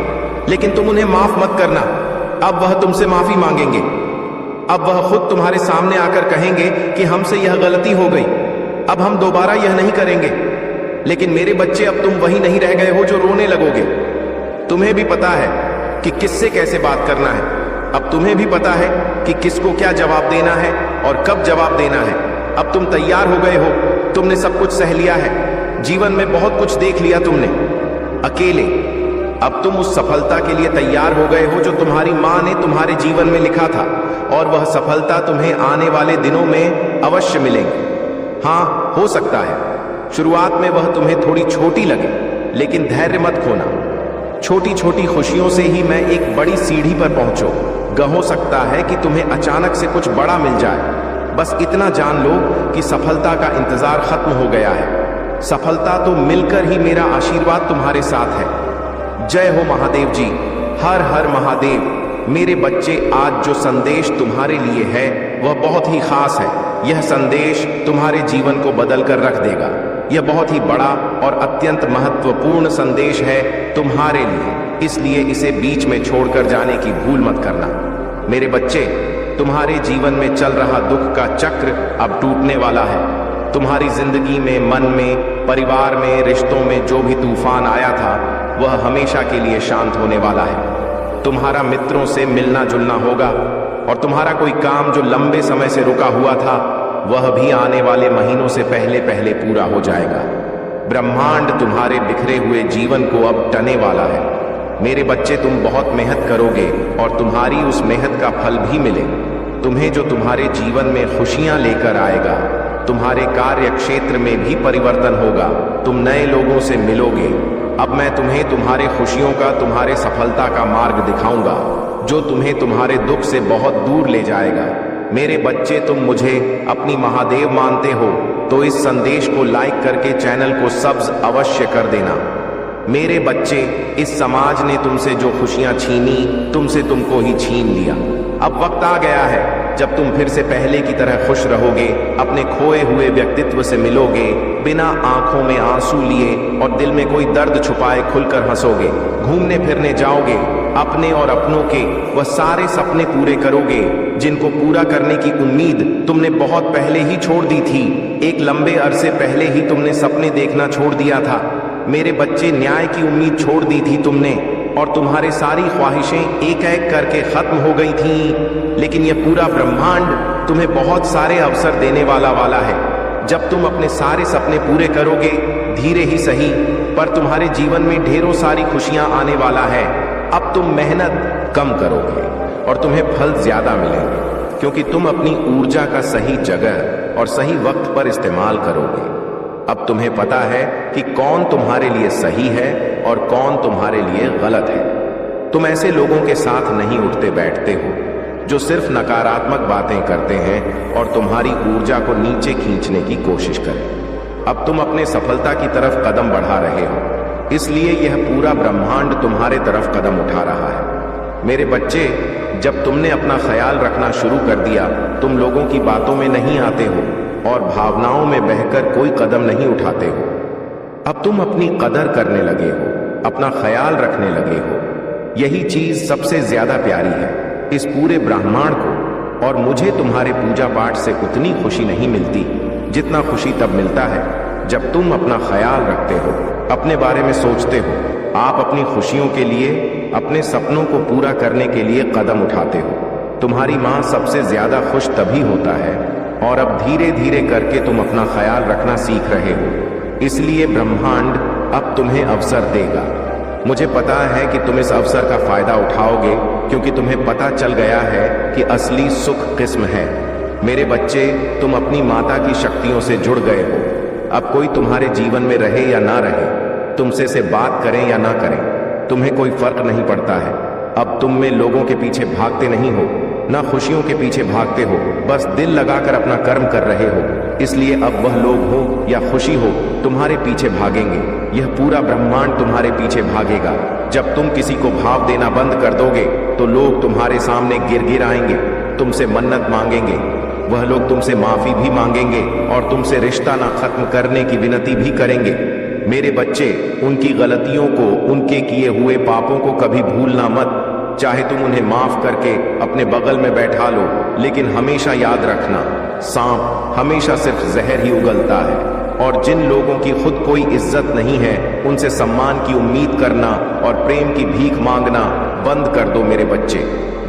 Speaker 2: लेकिन तुम उन्हें माफ मत करना। अब वह तुमसे माफी मांगेंगे। अब वह खुद तुम्हारे सामने आकर कहेंगे कि हमसे यह गलती हो गई, अब हम दोबारा यह नहीं करेंगे। लेकिन मेरे बच्चे, अब तुम वही नहीं रह गए हो जो रोने लगोगे। तुम्हें भी पता है कि किससे कैसे बात करना है। अब तुम्हें भी पता है कि किसको क्या जवाब देना है और कब जवाब देना है। अब तुम तैयार हो गए हो, तुमने सब कुछ सह लिया है, जीवन में बहुत कुछ देख लिया तुमने अकेले। अब तुम उस सफलता के लिए तैयार हो गए हो जो तुम्हारी मां ने तुम्हारे जीवन में लिखा था, और वह सफलता तुम्हें आने वाले दिनों में अवश्य मिलेगी। हाँ, हो सकता है शुरुआत में वह तुम्हें थोड़ी छोटी लगे, लेकिन धैर्य मत खोना। छोटी छोटी खुशियों से ही मैं एक बड़ी सीढ़ी पर पहुंचो। हो सकता है कि तुम्हें अचानक से कुछ बड़ा मिल जाए। बस इतना जान लो कि सफलता का इंतजार खत्म हो गया है। सफलता तो मिलकर ही मेरा आशीर्वाद तुम्हारे साथ है। जय हो महादेव जी, हर हर महादेव। मेरे बच्चे, आज जो संदेश तुम्हारे लिए है वह बहुत ही खास है। यह संदेश तुम्हारे जीवन को बदल कर रख देगा। यह बहुत ही बड़ा और अत्यंत महत्वपूर्ण संदेश है तुम्हारे लिए, इसलिए इसे बीच में छोड़कर जाने की भूल मत करना। मेरे बच्चे, तुम्हारे जीवन में चल रहा दुख का चक्र अब टूटने वाला है। तुम्हारी जिंदगी में, मन में, परिवार में, रिश्तों में जो भी तूफान आया था वह हमेशा के लिए शांत होने वाला है। तुम्हारा मित्रों से मिलना जुलना होगा, और तुम्हारा कोई काम जो लंबे समय से रुका हुआ था वह भी आने वाले महीनों से पहले पहले पूरा हो जाएगा। ब्रह्मांड तुम्हारे बिखरे हुए जीवन को अब टने वाला है। मेरे बच्चे, तुम बहुत मेहनत करोगे और तुम्हारी उस मेहनत का फल भी मिले। तुम्हें जो तुम्हारे जीवन में खुशियां लेकर आएगा। तुम्हारे कार्य क्षेत्र में भी परिवर्तन होगा। तुम नए लोगों से मिलोगे। अब मैं तुम्हें तुम्हारे खुशियों का, तुम्हारे सफलता का मार्ग दिखाऊंगा जो तुम्हें तुम्हारे दुख से बहुत दूर ले जाएगा। मेरे बच्चे, तुम मुझे अपनी महादेव मानते हो तो इस संदेश को लाइक करके चैनल को सब्स अवश्य कर देना। मेरे बच्चे, इस समाज ने तुमसे जो खुशियां छीनी, तुमसे तुमको ही छीन लिया। अब वक्त आ गया है जब तुम फिर से पहले की तरह खुश रहोगे, अपने खोए हुए व्यक्तित्व से मिलोगे, बिना आंखों में आंसू लिए और दिल में कोई दर्द छुपाए खुलकर हंसोगे। घूमने फिरने जाओगे, अपने और अपनों के वह सारे सपने पूरे करोगे जिनको पूरा करने की उम्मीद तुमने बहुत पहले ही छोड़ दी थी। एक लंबे अरसे पहले ही तुमने सपने देखना छोड़ दिया था। मेरे बच्चे, न्याय की उम्मीद छोड़ दी थी तुमने, और तुम्हारे सारी ख्वाहिशें एक एक करके खत्म हो गई थीं। लेकिन यह पूरा ब्रह्मांड तुम्हें बहुत सारे अवसर देने वाला है। जब तुम अपने सारे सपने पूरे करोगे, धीरे ही सही, पर तुम्हारे जीवन में ढेरों सारी खुशियां आने वाला है। अब तुम मेहनत कम करोगे और तुम्हें फल ज्यादा मिलेंगे, क्योंकि तुम अपनी ऊर्जा का सही जगह और सही वक्त पर इस्तेमाल करोगे। अब तुम्हें पता है कि कौन तुम्हारे लिए सही है और कौन तुम्हारे लिए गलत है। तुम ऐसे लोगों के साथ नहीं उठते बैठते हो जो सिर्फ नकारात्मक बातें करते हैं और तुम्हारी ऊर्जा को नीचे खींचने की कोशिश करें। अब तुम अपने सफलता की तरफ कदम बढ़ा रहे हो, इसलिए यह पूरा ब्रह्मांड तुम्हारे तरफ कदम उठा रहा है। मेरे बच्चे, जब तुमने अपना ख्याल रखना शुरू कर दिया, तुम लोगों की बातों में नहीं आते हो और भावनाओं में बहकर कोई कदम नहीं उठाते हो। अब तुम अपनी कदर करने लगे हो, अपना ख्याल रखने लगे हो। यही चीज सबसे ज्यादा प्यारी है इस पूरे ब्रह्मांड को। और मुझे तुम्हारे पूजा पाठ से उतनी खुशी नहीं मिलती जितना खुशी तब मिलता है जब तुम अपना ख्याल रखते हो, अपने बारे में सोचते हो, आप अपनी खुशियों के लिए, अपने सपनों को पूरा करने के लिए कदम उठाते हो। तुम्हारी माँ सबसे ज्यादा खुश तभी होता है, और अब धीरे धीरे करके तुम अपना ख्याल रखना सीख रहे हो। इसलिए ब्रह्मांड अब तुम्हें अवसर देगा। मुझे पता है कि तुम इस अवसर का फायदा उठाओगे, क्योंकि तुम्हें पता चल गया है कि असली सुख किस्म है। मेरे बच्चे, तुम अपनी माता की शक्तियों से जुड़ गए हो। अब कोई तुम्हारे जीवन में रहे या ना रहे, तुमसे से बात करें या ना करें, तुम्हें कोई फर्क नहीं पड़ता है। अब तुम में लोगों के पीछे भागते नहीं हो, ना खुशियों के पीछे भागते हो, बस दिल लगाकर अपना कर्म कर रहे हो। इसलिए अब वह लोग हो या खुशी हो, तुम्हारे पीछे भागेंगे। यह पूरा ब्रह्मांड तुम्हारे पीछे भागेगा। जब तुम किसी को भाव देना बंद कर दोगे तो लोग तुम्हारे सामने गिड़गिड़ाएंगे, तुमसे मन्नत मांगेंगे। वह लोग तुमसे माफी भी मांगेंगे और तुमसे रिश्ता ना खत्म करने की विनती भी करेंगे। मेरे बच्चे, उनकी गलतियों को, उनके किए हुए पापों को कभी भूलना मत। चाहे तुम उन्हें माफ करके अपने बगल में बैठा लो, लेकिन हमेशा याद रखना, सांप हमेशा सिर्फ जहर ही उगलता है। और जिन लोगों की खुद कोई इज्जत नहीं है, उनसे सम्मान की उम्मीद करना और प्रेम की भीख मांगना बंद कर दो मेरे बच्चे।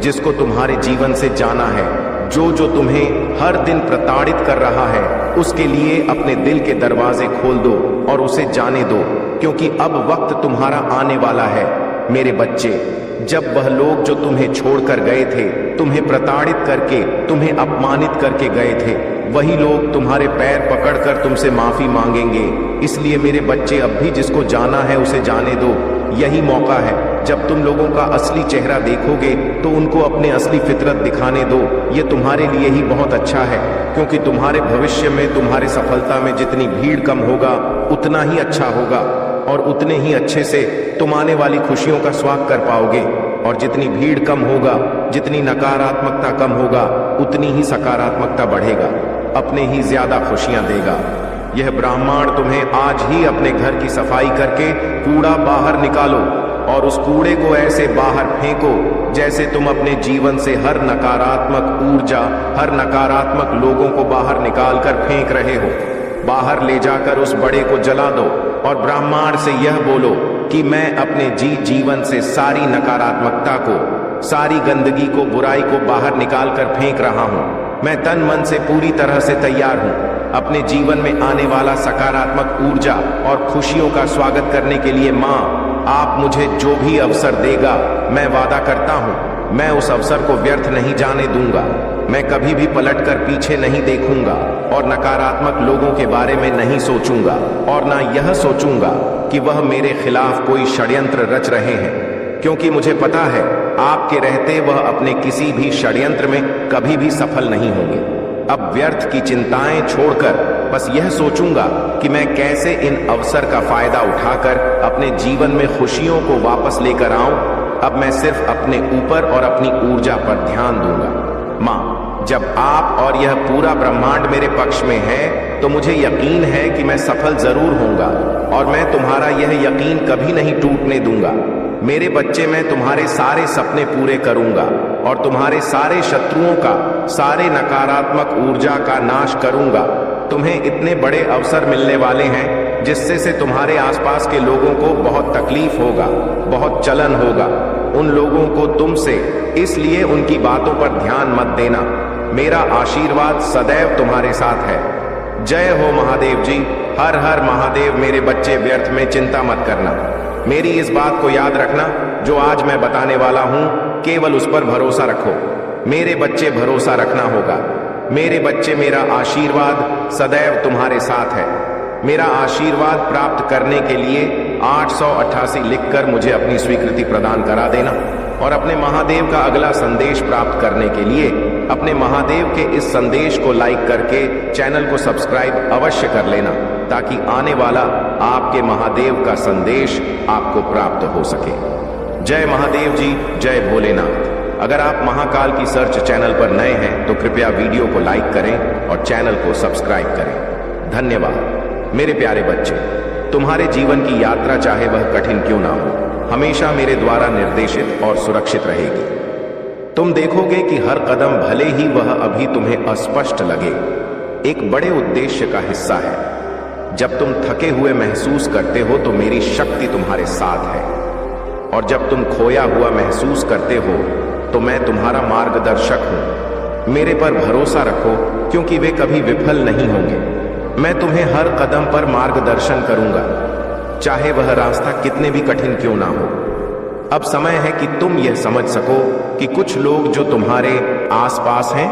Speaker 2: जिसको तुम्हारे जीवन से जाना है, जो तुम्हें हर दिन प्रताड़ित कर रहा है, उसके लिए अपने दिल के दरवाजे खोल दो और उसे जाने दो, क्योंकि अब वक्त तुम्हारा आने वाला है। मेरे बच्चे, जब वह लोग जो तुम्हें छोड़कर गए थे, तुम्हें प्रताड़ित करके, तुम्हें अपमानित करके गए थे, वही लोग तुम्हारे पैर पकड़कर तुमसे माफी मांगेंगे। इसलिए मेरे बच्चे, अब भी जिसको जाना है उसे जाने दो। यही मौका है जब तुम लोगों का असली चेहरा देखोगे तो उनको अपने असली फितरत दिखाने दो। ये तुम्हारे लिए ही बहुत अच्छा है, क्योंकि तुम्हारे भविष्य में, तुम्हारे सफलता में जितनी भीड़ कम होगा, उतना ही अच्छा होगा और उतने ही अच्छे से तुम आने वाली खुशियों का स्वाद कर पाओगे। और जितनी भीड़ कम होगा, जितनी नकारात्मकता कम होगा, उतनी ही सकारात्मकता बढ़ेगा, अपने ही ज्यादा खुशियां देगा। यह ब्राह्मण तुम्हें आज ही अपने घर की सफाई करके कूड़ा बाहर निकालो और उस कूड़े को ऐसे बाहर फेंको जैसे तुम अपने जीवन से हर नकारात्मक ऊर्जा, हर नकारात्मक लोगों को बाहर निकाल कर फेंक रहे हो। बाहर ले जाकर उस बड़े को जला दो और ब्राह्मण से यह बोलो कि मैं अपने जीवन से सारी नकारात्मकता को, सारी गंदगी को, बुराई को बाहर निकाल कर फेंक रहा हूं। मैं तन मन से पूरी तरह से तैयार हूं अपने जीवन में आने वाला सकारात्मक ऊर्जा और खुशियों का स्वागत करने के लिए। माँ, आप मुझे जो भी अवसर देगा, मैं वादा करता हूं, मैं उस अवसर को व्यर्थ नहीं जाने दूंगा। मैं कभी भी पलटकर पीछे नहीं देखूंगा और नकारात्मक लोगों के बारे में नहीं सोचूंगा और ना यह सोचूंगा कि वह मेरे खिलाफ कोई षड्यंत्र रच रहे हैं, क्योंकि मुझे पता है आपके रहते वह अपने किसी भी षड्यंत्र में कभी भी सफल नहीं होंगे। अब व्यर्थ की चिंताएं छोड़कर बस यह सोचूंगा कि मैं कैसे इन अवसर का फायदा उठाकर अपने जीवन में खुशियों को वापस लेकर आऊं। अब मैं सिर्फ अपने ऊपर और अपनी ऊर्जा पर ध्यान दूंगा। माँ, जब आप और यह पूरा ब्रह्मांड मेरे पक्ष में है तो मुझे यकीन है कि मैं सफल जरूर होऊंगा और मैं तुम्हारा यह यकीन कभी नहीं टूटने दूंगा। मेरे बच्चे, मैं तुम्हारे सारे सपने पूरे करूंगा और तुम्हारे सारे शत्रुओं का, सारे नकारात्मक ऊर्जा का नाश करूंगा। तुम्हें इतने बड़े अवसर मिलने वाले हैं जिससे से तुम्हारे आसपास के लोगों को बहुत तकलीफ होगा, बहुत जलन होगा। उन लोगों को तुमसे, इसलिए उनकी बातों पर ध्यान मत देना। मेरा आशीर्वाद सदैव तुम्हारे साथ है। जय हो महादेव जी। हर हर महादेव। मेरे बच्चे, व्यर्थ में चिंता मत करना। मेरी इस बात को याद रखना, जो आज मैं बताने वाला हूं, केवल उस पर भरोसा रखो। मेरे बच्चे, भरोसा रखना होगा। मेरे बच्चे, मेरा आशीर्वाद सदैव तुम्हारे साथ है। मेरा आशीर्वाद प्राप्त करने के लिए 888 लिखकर मुझे अपनी स्वीकृति प्रदान करा देना और अपने महादेव का अगला संदेश प्राप्त करने के लिए अपने महादेव के इस संदेश को लाइक करके चैनल को सब्सक्राइब अवश्य कर लेना, ताकि आने वाला आपके महादेव का संदेश आपको प्राप्त हो सके। जय महादेव जी, जय भोलेनाथ। अगर आप महाकाल की सर्च चैनल पर नए हैं तो कृपया वीडियो को लाइक करें और चैनल को सब्सक्राइब करें। धन्यवाद। मेरे प्यारे बच्चे, तुम्हारे जीवन की यात्रा चाहे वह कठिन क्यों ना हो, हमेशा मेरे द्वारा निर्देशित और सुरक्षित रहेगी। तुम देखोगे कि हर कदम, भले ही वह अभी तुम्हें अस्पष्ट लगे, एक बड़े उद्देश्य का हिस्सा है। जब तुम थके हुए महसूस करते हो तो मेरी शक्ति तुम्हारे साथ है, और जब तुम खोया हुआ महसूस करते हो तो मैं तुम्हारा मार्गदर्शक हूं। मेरे पर भरोसा रखो, क्योंकि वे कभी विफल नहीं होंगे। मैं तुम्हें हर कदम पर मार्गदर्शन करूंगा, चाहे वह रास्ता कितने भी कठिन क्यों ना हो। अब समय है कि तुम यह समझ सको कि कुछ लोग जो तुम्हारे आसपास हैं,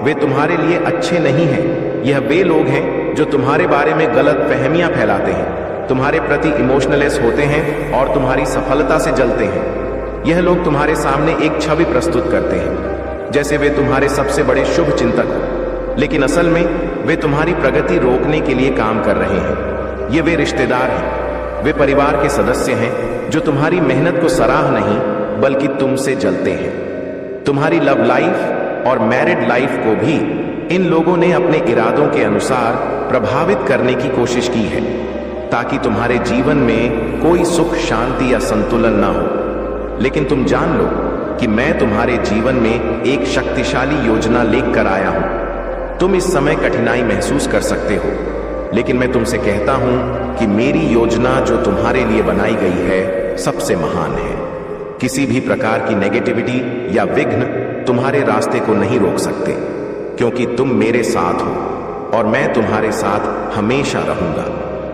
Speaker 2: वे तुम्हारे लिए अच्छे नहीं हैं। यह वे लोग हैं जो तुम्हारे बारे में गलत फहमियां फैलाते हैं, तुम्हारे प्रति इमोशनलेस होते हैं और तुम्हारी सफलता से जलते हैं। यह लोग तुम्हारे सामने एक छवि प्रस्तुत करते हैं जैसे वे तुम्हारे सबसे बड़े शुभ चिंतक हो, लेकिन असल में वे तुम्हारी प्रगति रोकने के लिए काम कर रहे हैं। ये वे रिश्तेदार हैं, वे परिवार के सदस्य हैं जो तुम्हारी मेहनत को सराह नहीं बल्कि तुमसे जलते हैं। तुम्हारी लव लाइफ और मैरिड लाइफ को भी इन लोगों ने अपने इरादों के अनुसार प्रभावित करने की कोशिश की है, ताकि तुम्हारे जीवन में कोई सुख, शांति या संतुलन ना हो। लेकिन तुम जान लो कि मैं तुम्हारे जीवन में एक शक्तिशाली योजना लेकर आया हूं। तुम इस समय कठिनाई महसूस कर सकते हो, लेकिन मैं तुमसे कहता हूं कि मेरी योजना जो तुम्हारे लिए बनाई गई है सबसे महान है। किसी भी प्रकार की नेगेटिविटी या विघ्न तुम्हारे रास्ते को नहीं रोक सकते, क्योंकि तुम मेरे साथ हो और मैं तुम्हारे साथ हमेशा रहूंगा।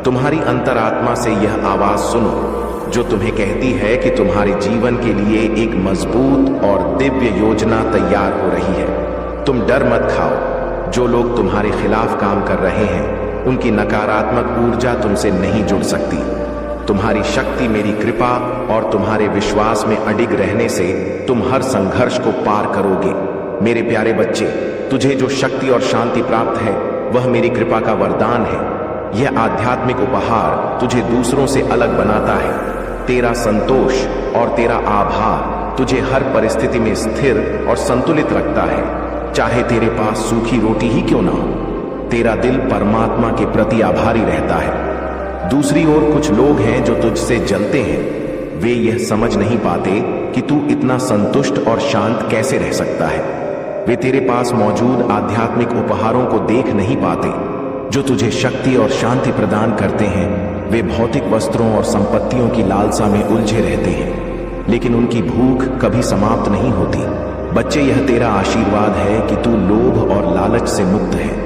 Speaker 2: तुम्हारी अंतरात्मा से यह आवाज सुनो जो तुम्हें कहती है कि तुम्हारे जीवन के लिए एक मजबूत और दिव्य योजना तैयार हो रही है। तुम डर मत खाओ। जो लोग तुम्हारे खिलाफ काम कर रहे हैं, उनकी नकारात्मक ऊर्जा तुमसे नहीं जुड़ सकती। तुम्हारी शक्ति मेरी कृपा और तुम्हारे विश्वास में अडिग रहने से तुम हर संघर्ष को पार करोगे। मेरे प्यारे बच्चे, तुझे जो शक्ति और शांति प्राप्त है वह मेरी कृपा का वरदान है। यह आध्यात्मिक उपहार तुझे दूसरों से अलग बनाता है। तेरा संतोष और तेरा आभार तुझे हर परिस्थिति में स्थिर और संतुलित रखता है, चाहे तेरे पास सूखी रोटी ही क्यों ना हो। तेरा दिल परमात्मा के प्रति आभारी रहता है। दूसरी ओर कुछ लोग हैं जो तुझसे जलते हैं। वे यह समझ नहीं पाते कि तू इतना संतुष्ट और शांत कैसे रह सकता है। वे तेरे पास मौजूद आध्यात्मिक उपहारों को देख नहीं पाते जो तुझे शक्ति और शांति प्रदान करते हैं। वे भौतिक वस्त्रों और संपत्तियों की लालसा में उलझे रहते हैं, लेकिन उनकी भूख कभी समाप्त नहीं होती। बच्चे, यह तेरा आशीर्वाद है कि तू लोभ और लालच से मुक्त है।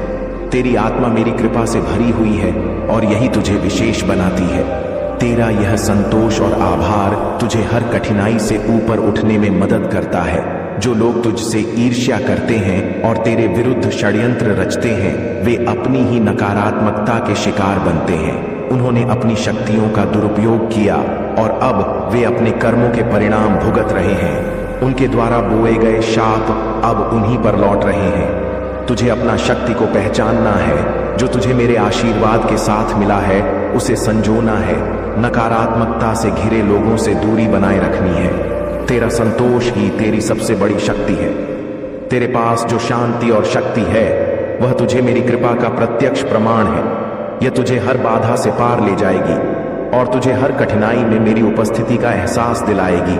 Speaker 2: तेरी आत्मा मेरी कृपा से भरी हुई है और यही तुझे विशेष बनाती है। तेरा यह संतोष और आभार तुझे हर कठिनाई से ऊपर उठने में मदद करता है। जो लोग तुझसे ईर्ष्या करते हैं और तेरे विरुद्ध षड्यंत्र रचते हैं, वे अपनी ही नकारात्मकता के शिकार बनते हैं। उन्होंने अपनी शक्तियों का दुरुपयोग किया और अब वे अपने कर्मों के परिणाम भुगत रहे हैं। उनके द्वारा बोए गए शाप अब उन्हीं पर लौट रहे हैं। तुझे अपना शक्ति को पहचानना है जो तुझे मेरे आशीर्वाद के साथ मिला है, उसे संजोना है। नकारात्मकता से घिरे लोगों से दूरी बनाए रखनी है। तेरा संतोष ही तेरी सबसे बड़ी शक्ति है। तेरे पास जो शांति और शक्ति है वह तुझे मेरी कृपा का प्रत्यक्ष प्रमाण है। यह तुझे हर बाधा से पार ले जाएगी और तुझे हर कठिनाई में मेरी उपस्थिति का एहसास दिलाएगी।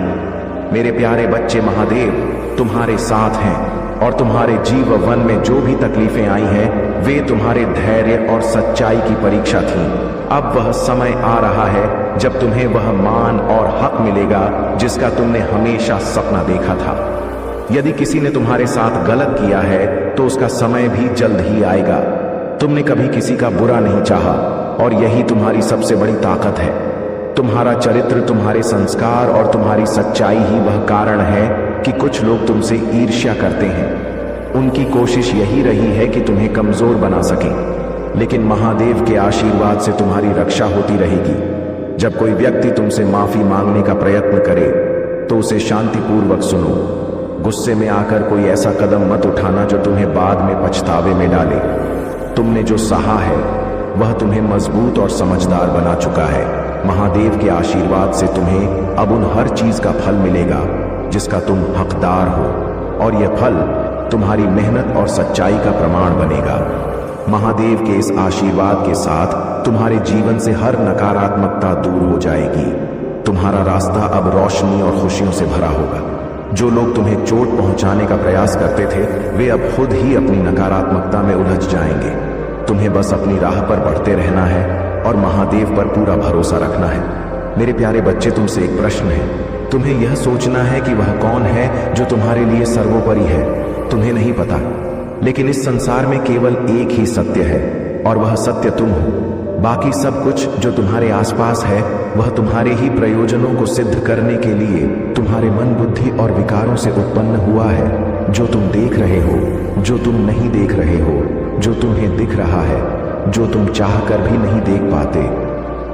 Speaker 2: मेरे प्यारे बच्चे, महादेव तुम्हारे साथ हैं और तुम्हारे जीवन में जो भी तकलीफें आई हैं वे तुम्हारे धैर्य और सच्चाई की परीक्षा थीं। अब वह समय आ रहा है जब तुम्हें वह मान और हक मिलेगा जिसका तुमने हमेशा सपना देखा था। यदि किसी ने तुम्हारे साथ गलत किया है तो उसका समय भी जल्द ही आएगा। तुमने कभी किसी का बुरा नहीं चाहा और यही तुम्हारी सबसे बड़ी ताकत है। तुम्हारा चरित्र, तुम्हारे संस्कार और तुम्हारी सच्चाई ही वह कारण है कि कुछ लोग तुमसे ईर्ष्या करते हैं। उनकी कोशिश यही रही है कि तुम्हें कमजोर बना सकें, लेकिन महादेव के आशीर्वाद से तुम्हारी रक्षा होती रहेगी। जब कोई व्यक्ति तुमसे माफी मांगने का प्रयत्न करे तो उसे शांतिपूर्वक सुनो। गुस्से में आकर कोई ऐसा कदम मत उठाना जो तुम्हें बाद में पछतावे में डाले। तुमने जो सहा है वह तुम्हें मजबूत और समझदार बना चुका है। महादेव के आशीर्वाद से तुम्हें अब उन हर चीज का फल मिलेगा जिसका तुम हकदार हो, और यह फल तुम्हारी मेहनत और सच्चाई का प्रमाण बनेगा। महादेव के इस आशीर्वाद के साथ तुम्हारे जीवन से हर नकारात्मकता दूर हो जाएगी। तुम्हारा रास्ता अब रोशनी और खुशियों से भरा होगा। जो लोग तुम्हें चोट पहुंचाने का प्रयास करते थे वे अब खुद ही अपनी नकारात्मकता में उलझ जाएंगे। तुम्हें बस अपनी राह पर बढ़ते रहना है और महादेव पर पूरा भरोसा रखना है। मेरे प्यारे बच्चे, तुमसे एक प्रश्न है। तुम्हें यह सोचना है कि वह कौन है जो तुम्हारे लिए सर्वोपरि है। तुम्हें नहीं पता, लेकिन इस संसार में केवल एक ही सत्य है और वह सत्य तुम हो। बाकी सब कुछ जो तुम्हारे आसपास है वह तुम्हारे ही प्रयोजनों को सिद्ध करने के लिए तुम्हारे मन, बुद्धि और विकारों से उत्पन्न हुआ है। जो तुम देख रहे हो, जो तुम नहीं देख रहे हो, जो तुम्हें दिख रहा है, जो तुम चाहकर भी नहीं देख पाते,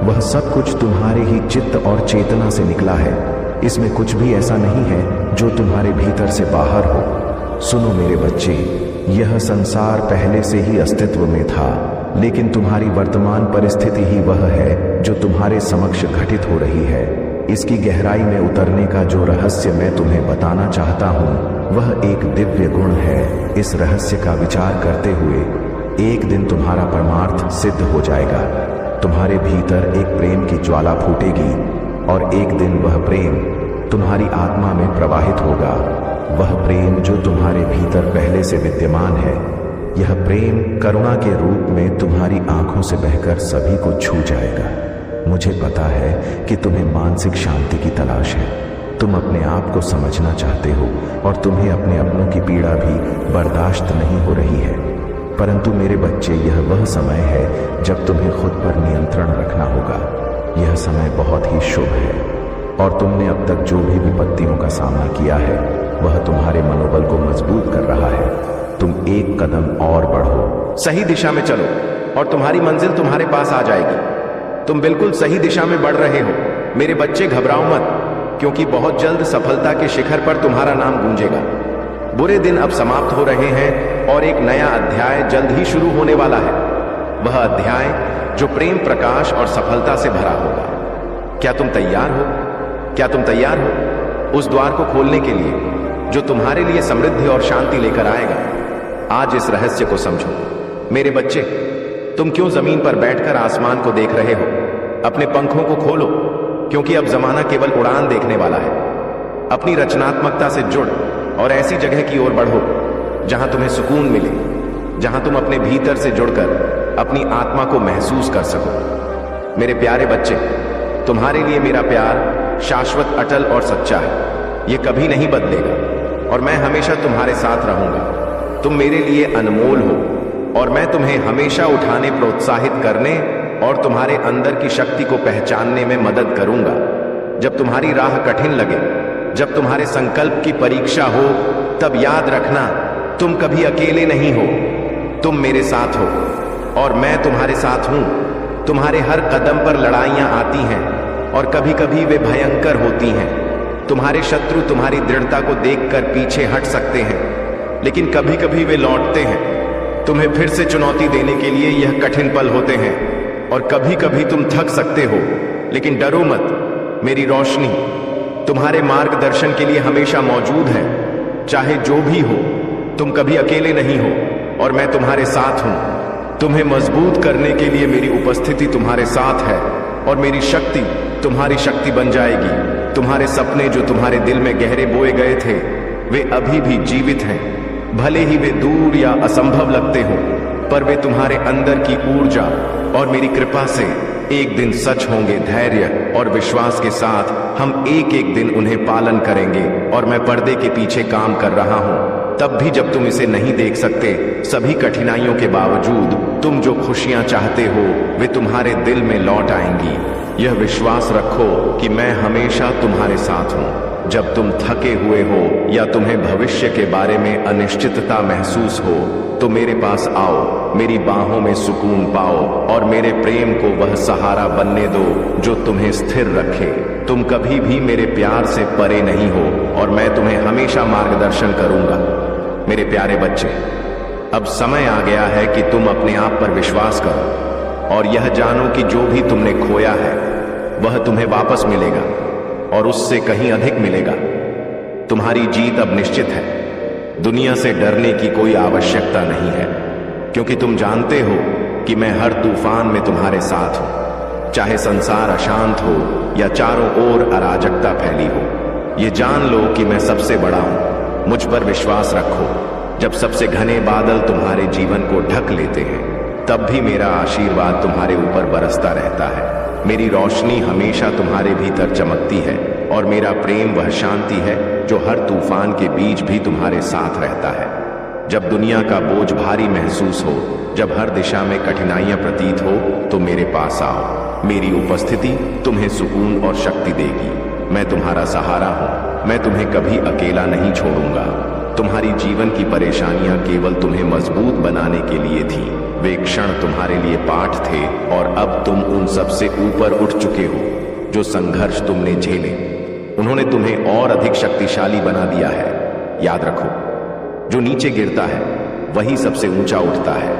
Speaker 2: वह सब कुछ तुम्हारे ही चित्त और चेतना से निकला है। इसमें कुछ भी ऐसा नहीं है जो तुम्हारे भीतर से बाहर हो। सुनो मेरे बच्चे, यह संसार पहले से ही अस्तित्व में था, लेकिन तुम्हारी वर्तमान परिस्थिति ही वह है जो तुम्हारे समक्ष घटित हो रही है। इसकी गहराई में उतरने का जो रहस्य मैं तुम्हें बताना चाहता हूँ वह एक दिव्य गुण है। इस रहस्य का विचार करते हुए एक दिन तुम्हारा परमार्थ सिद्ध हो जाएगा। तुम्हारे भीतर एक प्रेम की ज्वाला फूटेगी और एक दिन वह प्रेम तुम्हारी आत्मा में प्रवाहित होगा। वह प्रेम जो तुम्हारे भीतर पहले से विद्यमान है, यह प्रेम करुणा के रूप में तुम्हारी आंखों से बहकर सभी को छू जाएगा। मुझे पता है कि तुम्हें मानसिक शांति की तलाश है। तुम अपने आप को समझना चाहते हो और तुम्हें अपने अपनों की पीड़ा भी बर्दाश्त नहीं हो रही है। परंतु मेरे बच्चे, यह वह समय है जब तुम्हें खुद पर नियंत्रण रखना होगा। यह समय बहुत ही शुभ है और तुमने अब तक जो भी विपत्तियों का सामना किया है वह तुम्हारे मनोबल को मजबूत कर रहा है। तुम एक कदम और बढ़ो, सही दिशा में चलो और तुम्हारी मंजिल तुम्हारे पास आ जाएगी। तुम बिल्कुल सही दिशा में बढ़ रहे हो। मेरे बच्चे, घबराओ मत, क्योंकि बहुत जल्द सफलता के शिखर पर तुम्हारा नाम गूंजेगा। बुरे दिन अब समाप्त हो रहे हैं और एक नया अध्याय जल्द ही शुरू होने वाला है। वह अध्याय जो प्रेम, प्रकाश और सफलता से भरा होगा। क्या तुम तैयार हो? क्या तुम तैयार हो उस द्वार को खोलने के लिए जो तुम्हारे लिए समृद्धि और शांति लेकर आएगा? आज इस रहस्य को समझो। मेरे बच्चे, तुम क्यों जमीन पर बैठकर आसमान को देख रहे हो? अपने पंखों को खोलो, क्योंकि अब जमाना केवल उड़ान देखने वाला है। अपनी रचनात्मकता से जुड़ और ऐसी जगह की ओर बढ़ो जहां तुम्हें सुकून मिले, जहां तुम अपने भीतर से जुड़कर अपनी आत्मा को महसूस कर सको। मेरे प्यारे बच्चे, तुम्हारे लिए मेरा प्यार शाश्वत, अटल और सच्चा है। यह कभी नहीं बदलेगा और मैं हमेशा तुम्हारे साथ रहूंगा। तुम मेरे लिए अनमोल हो और मैं तुम्हें हमेशा उठाने, प्रोत्साहित करने और तुम्हारे अंदर की शक्ति को पहचानने में मदद करूंगा। जब तुम्हारी राह कठिन लगे, जब तुम्हारे संकल्प की परीक्षा हो, तब याद रखना, तुम कभी अकेले नहीं हो। तुम मेरे साथ हो और मैं तुम्हारे साथ हूं। तुम्हारे हर कदम पर लड़ाइयां आती हैं और कभी कभी वे भयंकर होती हैं। तुम्हारे शत्रु तुम्हारी दृढ़ता को देखकर पीछे हट सकते हैं, लेकिन कभी कभी वे लौटते हैं। तुम्हें फिर से चुनौती देने के लिए यह कठिन पल होते हैं और कभी कभी तुम थक सकते हो, लेकिन डरो मत। मेरी रोशनी तुम्हारे मार्गदर्शन के लिए हमेशा मौजूद है। चाहे जो भी हो, तुम कभी अकेले नहीं हो और मैं तुम्हारे साथ हूं। तुम्हें मजबूत करने के लिए मेरी उपस्थिति तुम्हारे साथ है और मेरी शक्ति तुम्हारी शक्ति बन जाएगी। तुम्हारे सपने जो तुम्हारे दिल में गहरे बोए गए थे, वे अभी भी जीवित हैं। भले ही वे दूर या असंभव लगते हो, पर वे तुम्हारे अंदर की ऊर्जा और मेरी कृपा से एक दिन सच होंगे। धैर्य और विश्वास के साथ हम एक एक दिन उन्हें पालन करेंगे और मैं पर्दे के पीछे काम कर रहा हूं। तब भी जब तुम इसे नहीं देख सकते, सभी कठिनाइयों के बावजूद तुम जो खुशियां चाहते हो वे तुम्हारे दिल में लौट आएंगी। यह विश्वास रखो कि मैं हमेशा तुम्हारे साथ हूं। जब तुम थके हुए हो या तुम्हें भविष्य के बारे में अनिश्चितता महसूस हो, तो मेरे पास आओ, मेरी बाहों में सुकून पाओ और मेरे प्रेम को वह सहारा बनने दो जो तुम्हें स्थिर रखे। तुम कभी भी मेरे प्यार से परे नहीं हो और मैं तुम्हें हमेशा मार्गदर्शन करूंगा। मेरे प्यारे बच्चे, अब समय आ गया है कि तुम अपने आप पर विश्वास करो और यह जानो कि जो भी तुमने खोया है वह तुम्हें वापस मिलेगा और उससे कहीं अधिक मिलेगा। तुम्हारी जीत अब निश्चित है। दुनिया से डरने की कोई आवश्यकता नहीं है, क्योंकि तुम जानते हो कि मैं हर तूफान में तुम्हारे साथ हूं। चाहे संसार अशांत हो या चारों ओर अराजकता फैली हो, ये जान लो कि मैं सबसे बड़ा हूं। मुझ पर विश्वास रखो। जब सबसे घने बादल तुम्हारे जीवन को ढक लेते हैं, तब भी मेरा आशीर्वाद तुम्हारे ऊपर बरसता रहता है। मेरी रोशनी हमेशा तुम्हारे भीतर चमकती है और मेरा प्रेम वह शांति है जो हर तूफान के बीच भी तुम्हारे साथ रहता है। जब दुनिया का बोझ भारी महसूस हो, जब हर दिशा में कठिनाइयां प्रतीत हो, तो मेरे पास आओ। मेरी उपस्थिति तुम्हें सुकून और शक्ति देगी। मैं तुम्हारा सहारा हूं। मैं तुम्हें कभी अकेला नहीं छोड़ूंगा। तुम्हारी जीवन की परेशानियां केवल तुम्हें मजबूत बनाने के लिए थी। वे क्षण तुम्हारे लिए पाठ थे और अब तुम उन सब से ऊपर उठ चुके हो। जो संघर्ष तुमने झेले, उन्होंने तुम्हें और अधिक शक्तिशाली बना दिया है। याद रखो, जो नीचे गिरता है वही सबसे ऊंचा उठता है।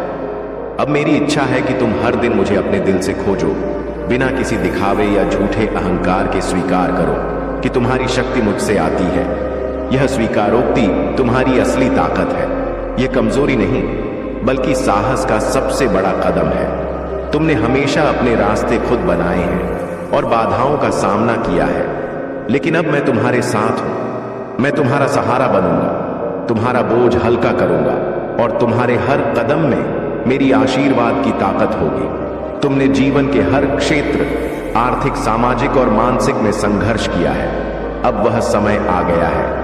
Speaker 2: अब मेरी इच्छा है कि तुम हर दिन मुझे अपने दिल से खोजो बिना किसी दिखावे या झूठे अहंकार के स्वीकार करो कि तुम्हारी शक्ति मुझसे आती है। यह स्वीकारोक्ति तुम्हारी असली ताकत है। यह कमजोरी नहीं बल्कि साहस का सबसे बड़ा कदम है। तुमने हमेशा अपने रास्ते खुद बनाए हैं और बाधाओं का सामना किया है, लेकिन अब मैं तुम्हारे साथ हूं। मैं तुम्हारा सहारा बनूंगा, तुम्हारा बोझ हल्का करूंगा और तुम्हारे हर कदम में मेरी आशीर्वाद की ताकत होगी। तुमने जीवन के हर क्षेत्र, आर्थिक, सामाजिक और मानसिक में संघर्ष किया है। अब वह समय आ गया है